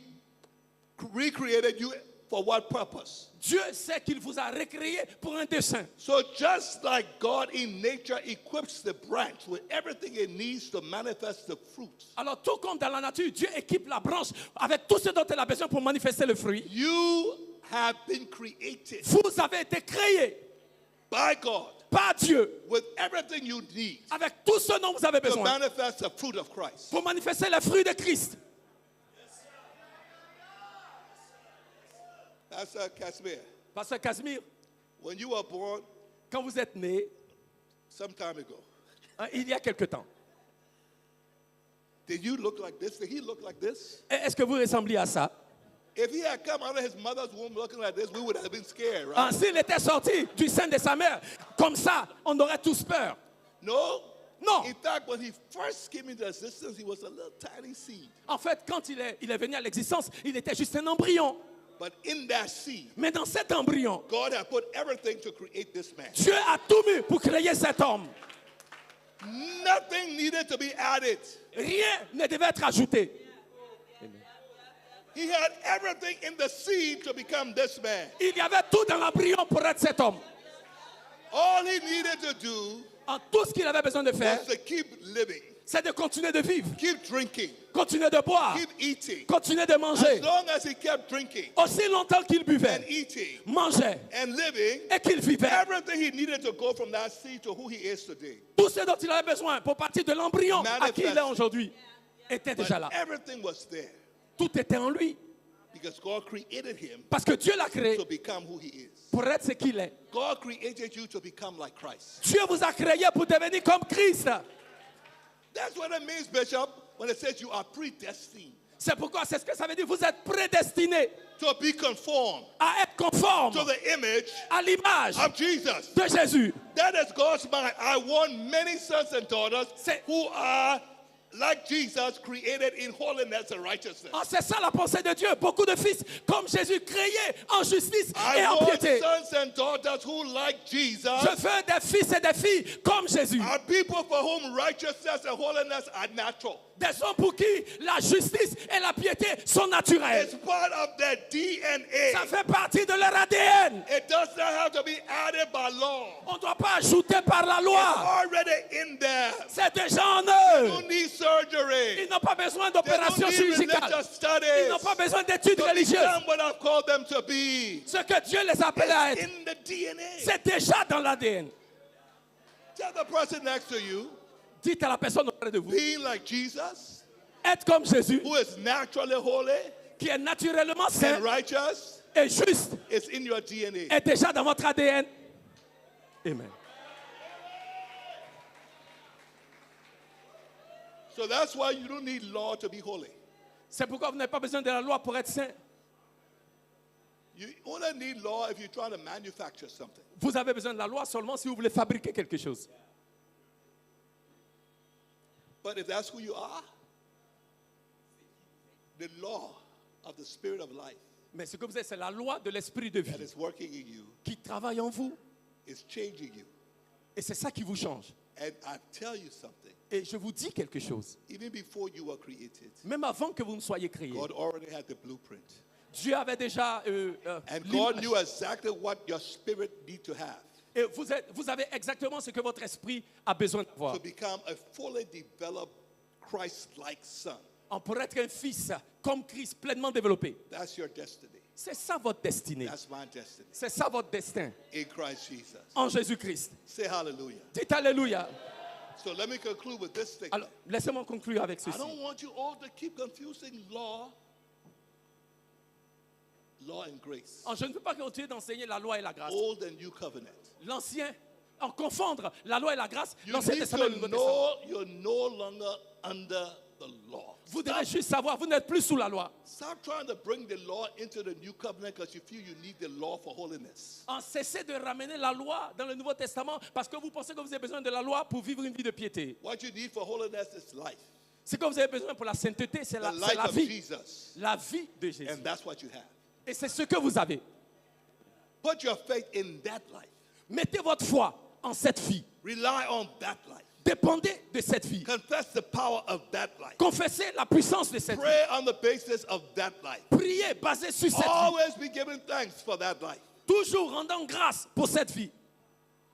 recreated you for what purpose. Dieu sait qu'il vous a recréé pour un dessein. So just like God in nature equips the branch with everything it needs to manifest the fruit, Alors tout comme dans la nature, Dieu équipe la branche avec tout ce dont elle a besoin pour manifester le fruit. you have been created Vous avez été créé by God par Dieu with everything you need avec tout ce dont vous avez to besoin manifest the fruit of Christ. pour manifester les fruits de Christ. Pastor Casimir, Pasteur Casimir, when you were born quand vous êtes né, some time ago, il y a quelque temps, did you look like this? Did he look like this? est-ce que vous ressembliez à ça? If he had come out of his mother's womb looking like this, we would have been scared, right? Ah, s'il était sorti du sein de sa mère, comme ça, on aurait tous peur. No. Non. In fact, when he first came into existence, he was a little tiny seed. En fait, quand il est venu à l'existence, il était juste un embryon. But in that seed, Mais dans cet embryon, God had put everything to create this man. Dieu a tout mis pour créer cet homme. Nothing needed to be added. Rien ne devait être ajouté. He had everything in the seed to become this man. Il y avait tout dans l'embryon pour être cet homme. All he needed to do En tout ce qu'il avait besoin de faire, was to keep living, c'est de continuer de vivre, keep drinking, continuer de boire, keep eating. continuer de manger. As long as he kept drinking Aussi longtemps qu'il and buvait, eating mangeait and living, et qu'il vivait, everything he needed to go from that seed to who he is today. tout ce dont il avait besoin pour partir de l'embryon à qui il est aujourd'hui était déjà là. But everything was there Tout était en lui because God created him parce que Dieu l'a créé to become who he is. pour être ce qu'il est. God created you to become like Christ. Dieu vous a créé pour devenir comme Christ. That's what it means, Bishop, when it says you are predestined C'est pourquoi c'est ce que ça veut dire. Vous êtes prédestinés to be conformed à être conformes to the image à l'image of Jesus. de Jésus. That is God's mind. I want many sons and daughters C'est- who are like Jesus, created in holiness and righteousness. Ah, c'est ça la pensée de Dieu. Beaucoup de fils comme Jésus créés en justice et I en want piété. sons and daughters who, like Jesus, Je veux des fils et des filles comme Jésus. are people for whom righteousness and holiness are natural. Des hommes pour qui la justice et la piété sont naturelles. It's part of their DNA. Ça fait partie de leur ADN. It does not have to be added by law. On ne doit pas ajouter par la loi. It's already in them. C'est déjà en They eux. don't need surgery. Ils n'ont pas besoin They don't d'opérations need chirurgicales. religious Ils studies n'ont pas besoin d'études to religieuses. become what I've called them to be. Ce que Dieu les appelle à It's être, in the DNA. c'est déjà dans l'ADN. Tell the person next to you, Dites à la personne auprès de vous, being like Jesus, être comme Jésus, who is naturally holy qui est naturellement and saint righteous, et juste, is in your DNA. est déjà dans votre ADN. Amen. So that's why you don't need law to be holy. C'est pourquoi vous n'avez pas besoin de la loi pour être saint. You only need law if you're trying to manufacture something. Vous avez besoin de la loi seulement si vous voulez fabriquer quelque chose. But if that's who you are, the law of the Spirit of life Mais ce que vous êtes, c'est la loi de l'esprit de that vie is working in you qui travaille en vous. is changing you. Et c'est ça qui vous change. And I tell you something, Et je vous dis quelque chose. even before you were created, Même avant que vous ne soyez créés, God already had the blueprint. Dieu avait déjà And God l'image. knew exactly what your spirit need to have Et vous avez exactement ce que votre esprit a besoin d'avoir. to become a fully developed Christ-like son. Pour être un fils comme Christ, pleinement développé. That's your destiny. C'est ça votre destinée. That's my destiny C'est ça votre destin in Christ Jesus. en Jésus-Christ. Say hallelujah. Dites Alléluia. So let me conclude with this thing. Alors, laissez-moi conclure avec I ceci. don't want you all to keep confusing law and grace. Je ne veux pas continuer d'enseigner la loi et la grâce. Old and new covenant. L'ancien, en confondre la loi et la grâce, You l'Ancien need Testament et le to Nouveau Testament. know you're no longer under the law. Vous devez juste savoir, vous n'êtes plus sous la loi. Stop trying to bring the law into the new covenant because you feel you need the law for holiness. Cessez de ramener la loi dans le Nouveau Testament parce que vous pensez que vous avez besoin de la loi pour vivre une vie de piété. What you need for holiness is life. Ce que vous avez besoin pour la sainteté, c'est The la life of vie. Jesus. La vie de Jésus. And that's what you have. Et c'est ce que vous avez. Put your faith in that life. Mettez votre foi en cette vie. Rely on that life. Dépendez de cette vie. Confess the power of that life. Confessez la puissance de cette vie. Pray on the basis of that life. Priez basé sur cette vie. Always be giving thanks for that life. Toujours rendant grâce pour cette vie.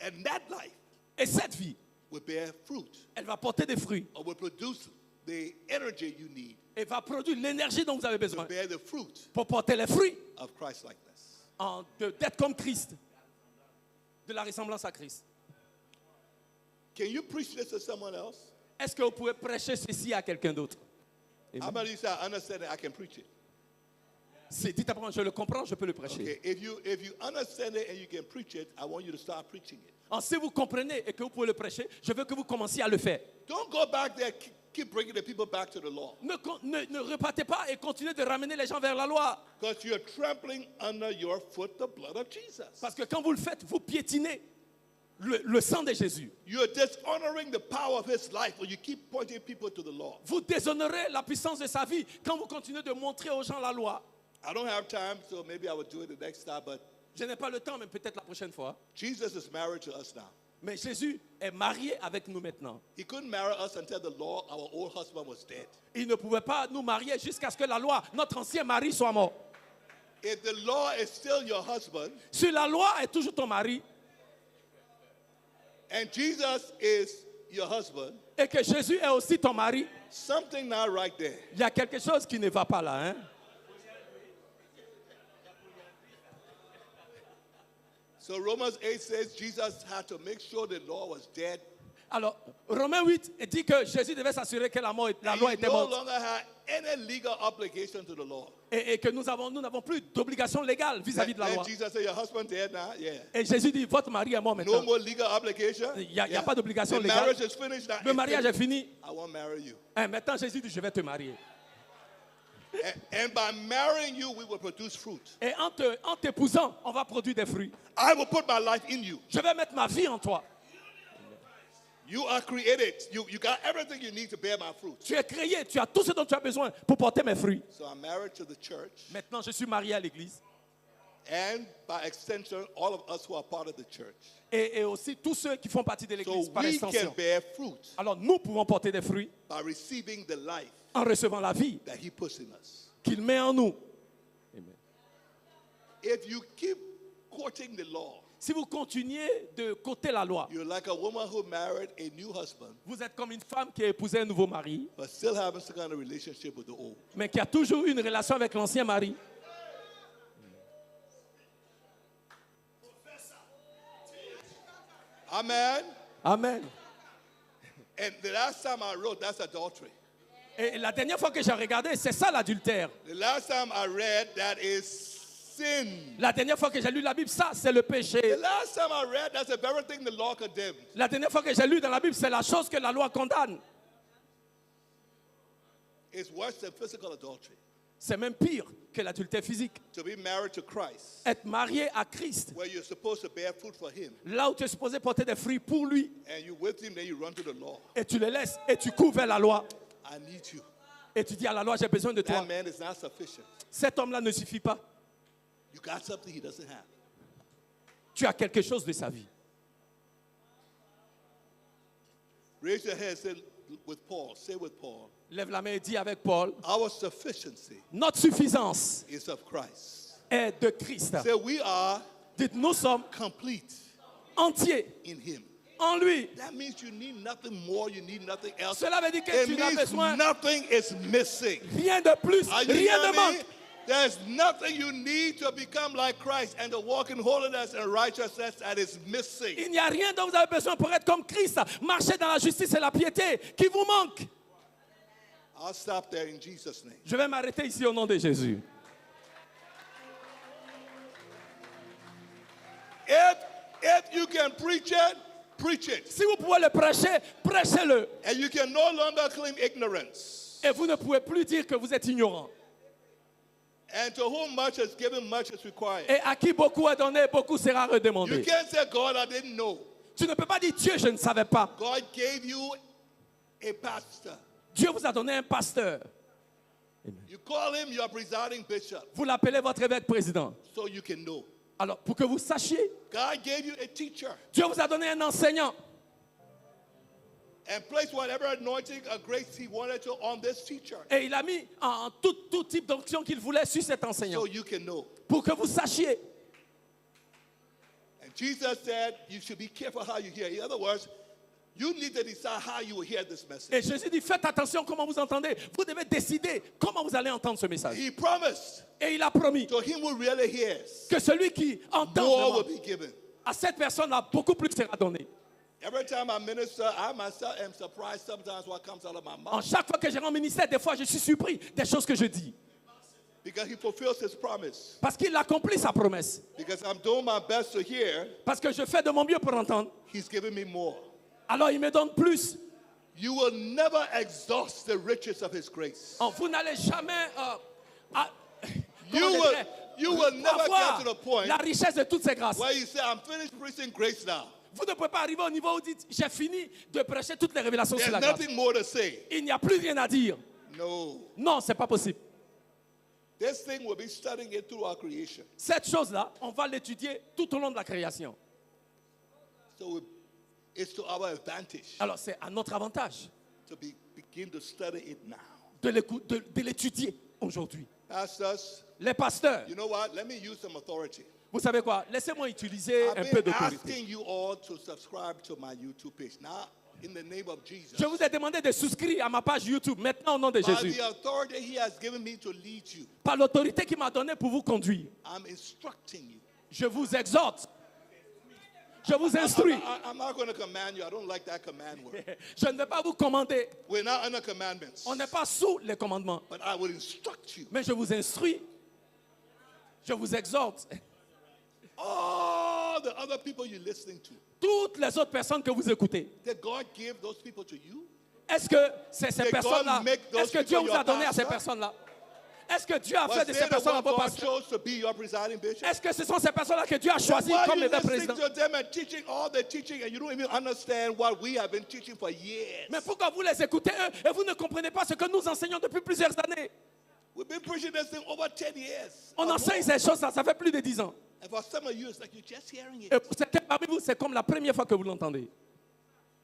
And that life Et cette vie, will bear fruit elle va porter des fruits. or will produce the energy you need Et va produire l'énergie dont vous avez to besoin bear the fruit pour porter les fruits of Christ-likeness. d'être comme Christ. De la ressemblance à Christ. Can you preach this to someone else? Est-ce que vous pouvez prêcher ceci à quelqu'un d'autre? How about you say, I understand it, I can preach it? C'est dites après, je le comprends, je peux le prêcher. Okay, if you understand it and you can preach it, I want you to start preaching it. Si vous comprenez et que vous pouvez le prêcher, je veux que vous commenciez à le faire. Don't go back there, keep bringing the people back to the law. Ne repartez pas et continuez de ramener les gens vers la loi. Because you're trampling under your foot the blood of Jesus. Parce que quand vous le faites, vous piétinez le sang de Jésus. You're dishonoring the power of his life when you keep pointing people to the law. Vous déshonorez la puissance de sa vie quand vous continuez de montrer aux gens la loi. I don't have time, so maybe I will do it the next time, but Je n'ai pas le temps, mais peut-être la prochaine fois. Jesus is married to us now. Mais Jésus est marié avec nous maintenant. He couldn't marry us until the law, our old husband, was dead. Il ne pouvait pas nous marier jusqu'à ce que la loi, notre ancien mari, soit mort. If the law is still your husband Si la loi est toujours ton mari and Jesus is your husband, et que Jésus est aussi ton mari, something not right there. il y a quelque chose qui ne va pas là. Hein? So Romans 8 says Jesus had to make sure the law was dead. Alors, Romains 8 dit que Jésus devait s'assurer que la And loi he était no morte. longer had any legal obligation to the law. Et que nous n'avons plus d'obligation légale vis-à-vis de la And loi. Jesus said, your husband dead now? Yeah. Et Jésus dit, votre mari est mort No maintenant. more legal obligation? Il y a pas d'obligation The légale. marriage is finished now. Le mariage est fini. I won't marry you. Et maintenant, Jésus dit, je vais te marier. And by marrying you, we will produce fruit. Et en t'épousant, on va produire des fruits. I will put my life in you. Je vais mettre ma vie en toi. You are created. You got everything you need to bear my fruit. Tu es créé, tu as tout ce dont tu as besoin pour porter mes fruits. So I'm married to the church. Maintenant, je suis marié à l'église. And by extension, all of us who are part of the church. Et aussi tous ceux qui font partie de l'église So par we can extension. bear fruit Alors, nous pouvons porter des fruits by receiving the life en recevant la vie that he puts in us. qu'il met en nous. Amen. If you keep quoting the law, Si vous continuez de côté la loi, you're like a woman who married a new husband, vous êtes comme une femme qui a épousé un nouveau mari, but still having some kind of relationship with the old. mais qui a toujours eu une relation avec l'ancien mari. Amen. Amen. And the last time I wrote, that's adultery. Et la dernière fois que j'ai regardé, c'est ça l'adultère. The last time I read, that is sin. La dernière fois que j'ai lu la Bible, ça c'est le péché. The last time I read, that's the very thing the law condemns. La dernière fois que j'ai lu dans la Bible, c'est la chose que la loi condamne. It's worse than physical adultery. C'est même pire que l'adultère physique. To be married to Christ, Être marié à Christ, where you're supposed to bear fruit for him, là où tu es supposé porter des fruits pour lui, and you with him, then you run to the law. et tu les laisses, et tu cours vers la loi, I need you. et tu dis à la loi, j'ai besoin de toi. That man is not sufficient. Cet homme-là ne suffit pas. You got something he doesn't have. Tu as quelque chose de sa vie. Raise your hand, say with Paul. Say with Paul. Lève la main et dis avec Paul, Our sufficiency notre suffisance is of Christ. est de Christ. Say we are Dites, nous sommes complete entiers in him. en lui. That means you need nothing more, you need nothing else. Cela veut dire que It tu n'as means besoin nothing is missing. rien de plus, Are you rien ne hearing manque. me? There's nothing you need to become like Christ and to walk in holiness and righteousness that is missing. Il n'y a rien dont vous avez besoin pour être comme Christ. Marcher dans la justice et la piété qui vous manque. I'll stop there in Jesus' name. Je vais m'arrêter ici au nom de Jésus. If you can preach it, preach it. Si vous pouvez le prêcher, prêchez-le. And you can no longer claim ignorance. Et vous ne pouvez plus dire que vous êtes ignorant. And to whom much is given, much is required. Et à qui beaucoup est donné, beaucoup sera You redemandé. can't say, God, I didn't know. Tu ne peux pas dire Dieu, je ne savais pas. God gave you a pastor. Dieu vous a donné un pasteur. You call him your presiding bishop Vous l'appelez votre évêque président. so you can know. Alors, pour que vous sachiez, God gave you a teacher Dieu vous a donné un enseignant. and placed whatever anointing or grace he wanted to on this teacher Et il a mis en tout type d'onction qu'il voulait sur cet enseignant. so you can know. Pour que vous sachiez. And Jesus said you should be careful how you hear. In other words, you need to decide how you will hear this message. Et Jésus dit, faites attention comment vous entendez. Vous devez décider comment vous allez entendre ce message. He promised Et il a promis to him who really hears, que celui qui entend more vraiment, will be given. à cette personne-là, beaucoup plus sera donné. Every time I minister, I myself am surprised sometimes what comes out of my En mouth chaque fois que j'ai rendu ministère, des fois, je suis surpris des choses que je dis. because he fulfills his promise. Parce qu'il accomplit sa promesse. Because I'm doing my best to hear, Parce que je fais de mon mieux pour entendre. he's giving me more. Alors, il me donne plus. You will never exhaust the riches of his grace. Oh, vous n'allez jamais You will never get to the point la richesse de toutes ces grâces. where you say, I'm finished preaching grace now. Vous ne pouvez pas arriver au niveau où vous dites, j'ai fini de prêcher toutes les révélations sur There's la grâce. nothing more to say. Il n'y a plus rien à dire. No. Non, c'est pas possible. This thing will be studying it through our creation. Cette chose-là, on va l'étudier tout au long de la création. So it's to our advantage Alors, c'est à notre avantage to begin to study it now. de l'étudier aujourd'hui. Pastors, Les pasteurs, you know what? Let me use some authority. vous savez quoi? Laissez-moi utiliser un I've peu been d'autorité. asking you all to subscribe to my YouTube page. Now, in the name of Jesus, Je vous ai demandé de souscrire à ma page YouTube maintenant au nom de by Jésus. the authority he has given me to lead you, Par l'autorité qu'il m'a donnée pour vous conduire. I'm instructing you. Je vous exhorte. Je vous instruis. I'm not going to command you. I don't like that command word. Je ne vais pas vous commander. We're not under commandments. On n'est pas sous les commandements. But I will instruct you. Mais je vous instruis. Je vous exhorte. All the other people you're listening to, Toutes les autres personnes que vous écoutez. did God give those people to you? Est-ce que c'est ces Did God personnes-là? make those Est-ce que Dieu people vous a your donné à ces pastor? personnes-là? Est-ce que Dieu a fait Was de they ces the personnes-là one vos God pasteurs? chose to be your presiding bishop? Est-ce que ce sont ces personnes-là que Dieu a choisies Why are comme you évêques listening présidents? to them and teaching all the teaching and you don't even understand what we have been teaching for years? Mais pourquoi vous les écoutez eux et vous ne comprenez pas ce que nous enseignons depuis plusieurs années? We've been preaching this thing over 10 years. On or enseigne more. ces choses-là, ça fait plus de 10 ans. And for some of you, it's like you're just hearing it. Et pour certains parmi vous, c'est comme la première fois que vous l'entendez.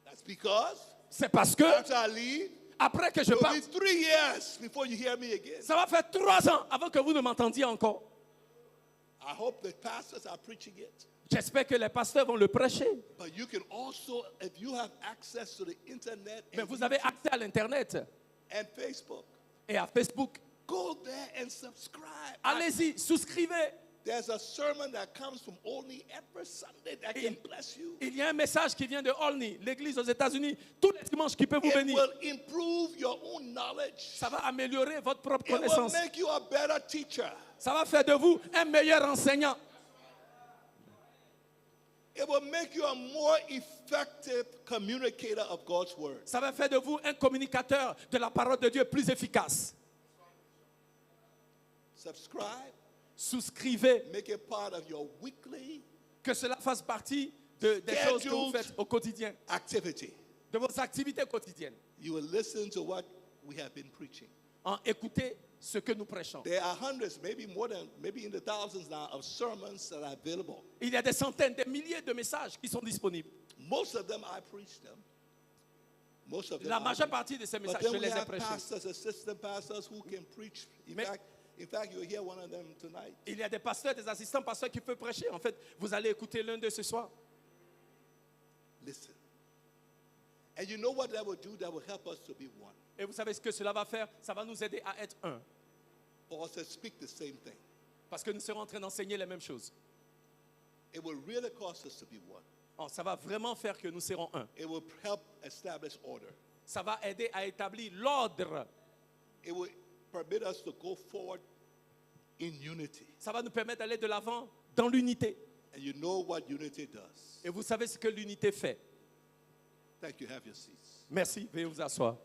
That's because C'est parce que, after I leave, après que je it will be parte, 3 years before you hear me again. ça va faire 3 ans avant que vous ne m'entendiez encore. I hope the pastors are preaching it. J'espère que les pasteurs vont le prêcher. But you can also, if you have access to the internet Mais and, vous avez accès à l'Internet and Facebook, et à Facebook. go there and subscribe. Allez-y, souscrivez. There's a sermon that comes from Olney every Sunday that can bless you. Il y a un message qui vient de Olney, l'église aux États-Unis, tous les dimanches qui peut vous It venir. will improve your own knowledge. Ça va améliorer votre propre It will connaissance. make you a better teacher. Ça va faire de vous un meilleur enseignant. It will make you a more effective communicator of God's word. Ça va faire de vous un communicateur de la parole de Dieu plus efficace. Subscribe, Souscrivez, make it part of your weekly que cela fasse partie des choses que vous faites au quotidien, activity. de vos activités quotidiennes. You will listen to what we have been preaching. Écoutez ce que nous prêchons. There are hundreds, maybe more than, maybe in the thousands now, of sermons that are available. Il y a des centaines, des milliers de messages qui sont disponibles. Most of them I preach them. Most of them. La I majeure preach. partie de ces But messages, then je we les ai have prêchés. pastors, assistant pastors who can preach. In fact, you'll hear one of them tonight. Il y a des pasteurs, des assistants pasteurs qui peuvent prêcher. En fait, vous allez écouter l'un d'eux ce soir. Listen. And you know what that will do? That will help us to be one. Et vous savez ce que cela va faire? Ça va nous aider à être un. Paul said, speak the same thing. Parce que nous serons en train d'enseigner les mêmes choses. It will really cause us to be one. Oh, ça va vraiment faire que nous serons un. It will help establish order. Ça va aider à établir l'ordre. It will permit us to go forward in unity. Ça va nous permettre d'aller de l'avant dans l'unité. And you know what unity does. Et vous savez ce que l'unité fait. Thank you. Have your seats. Merci, veuillez vous asseoir.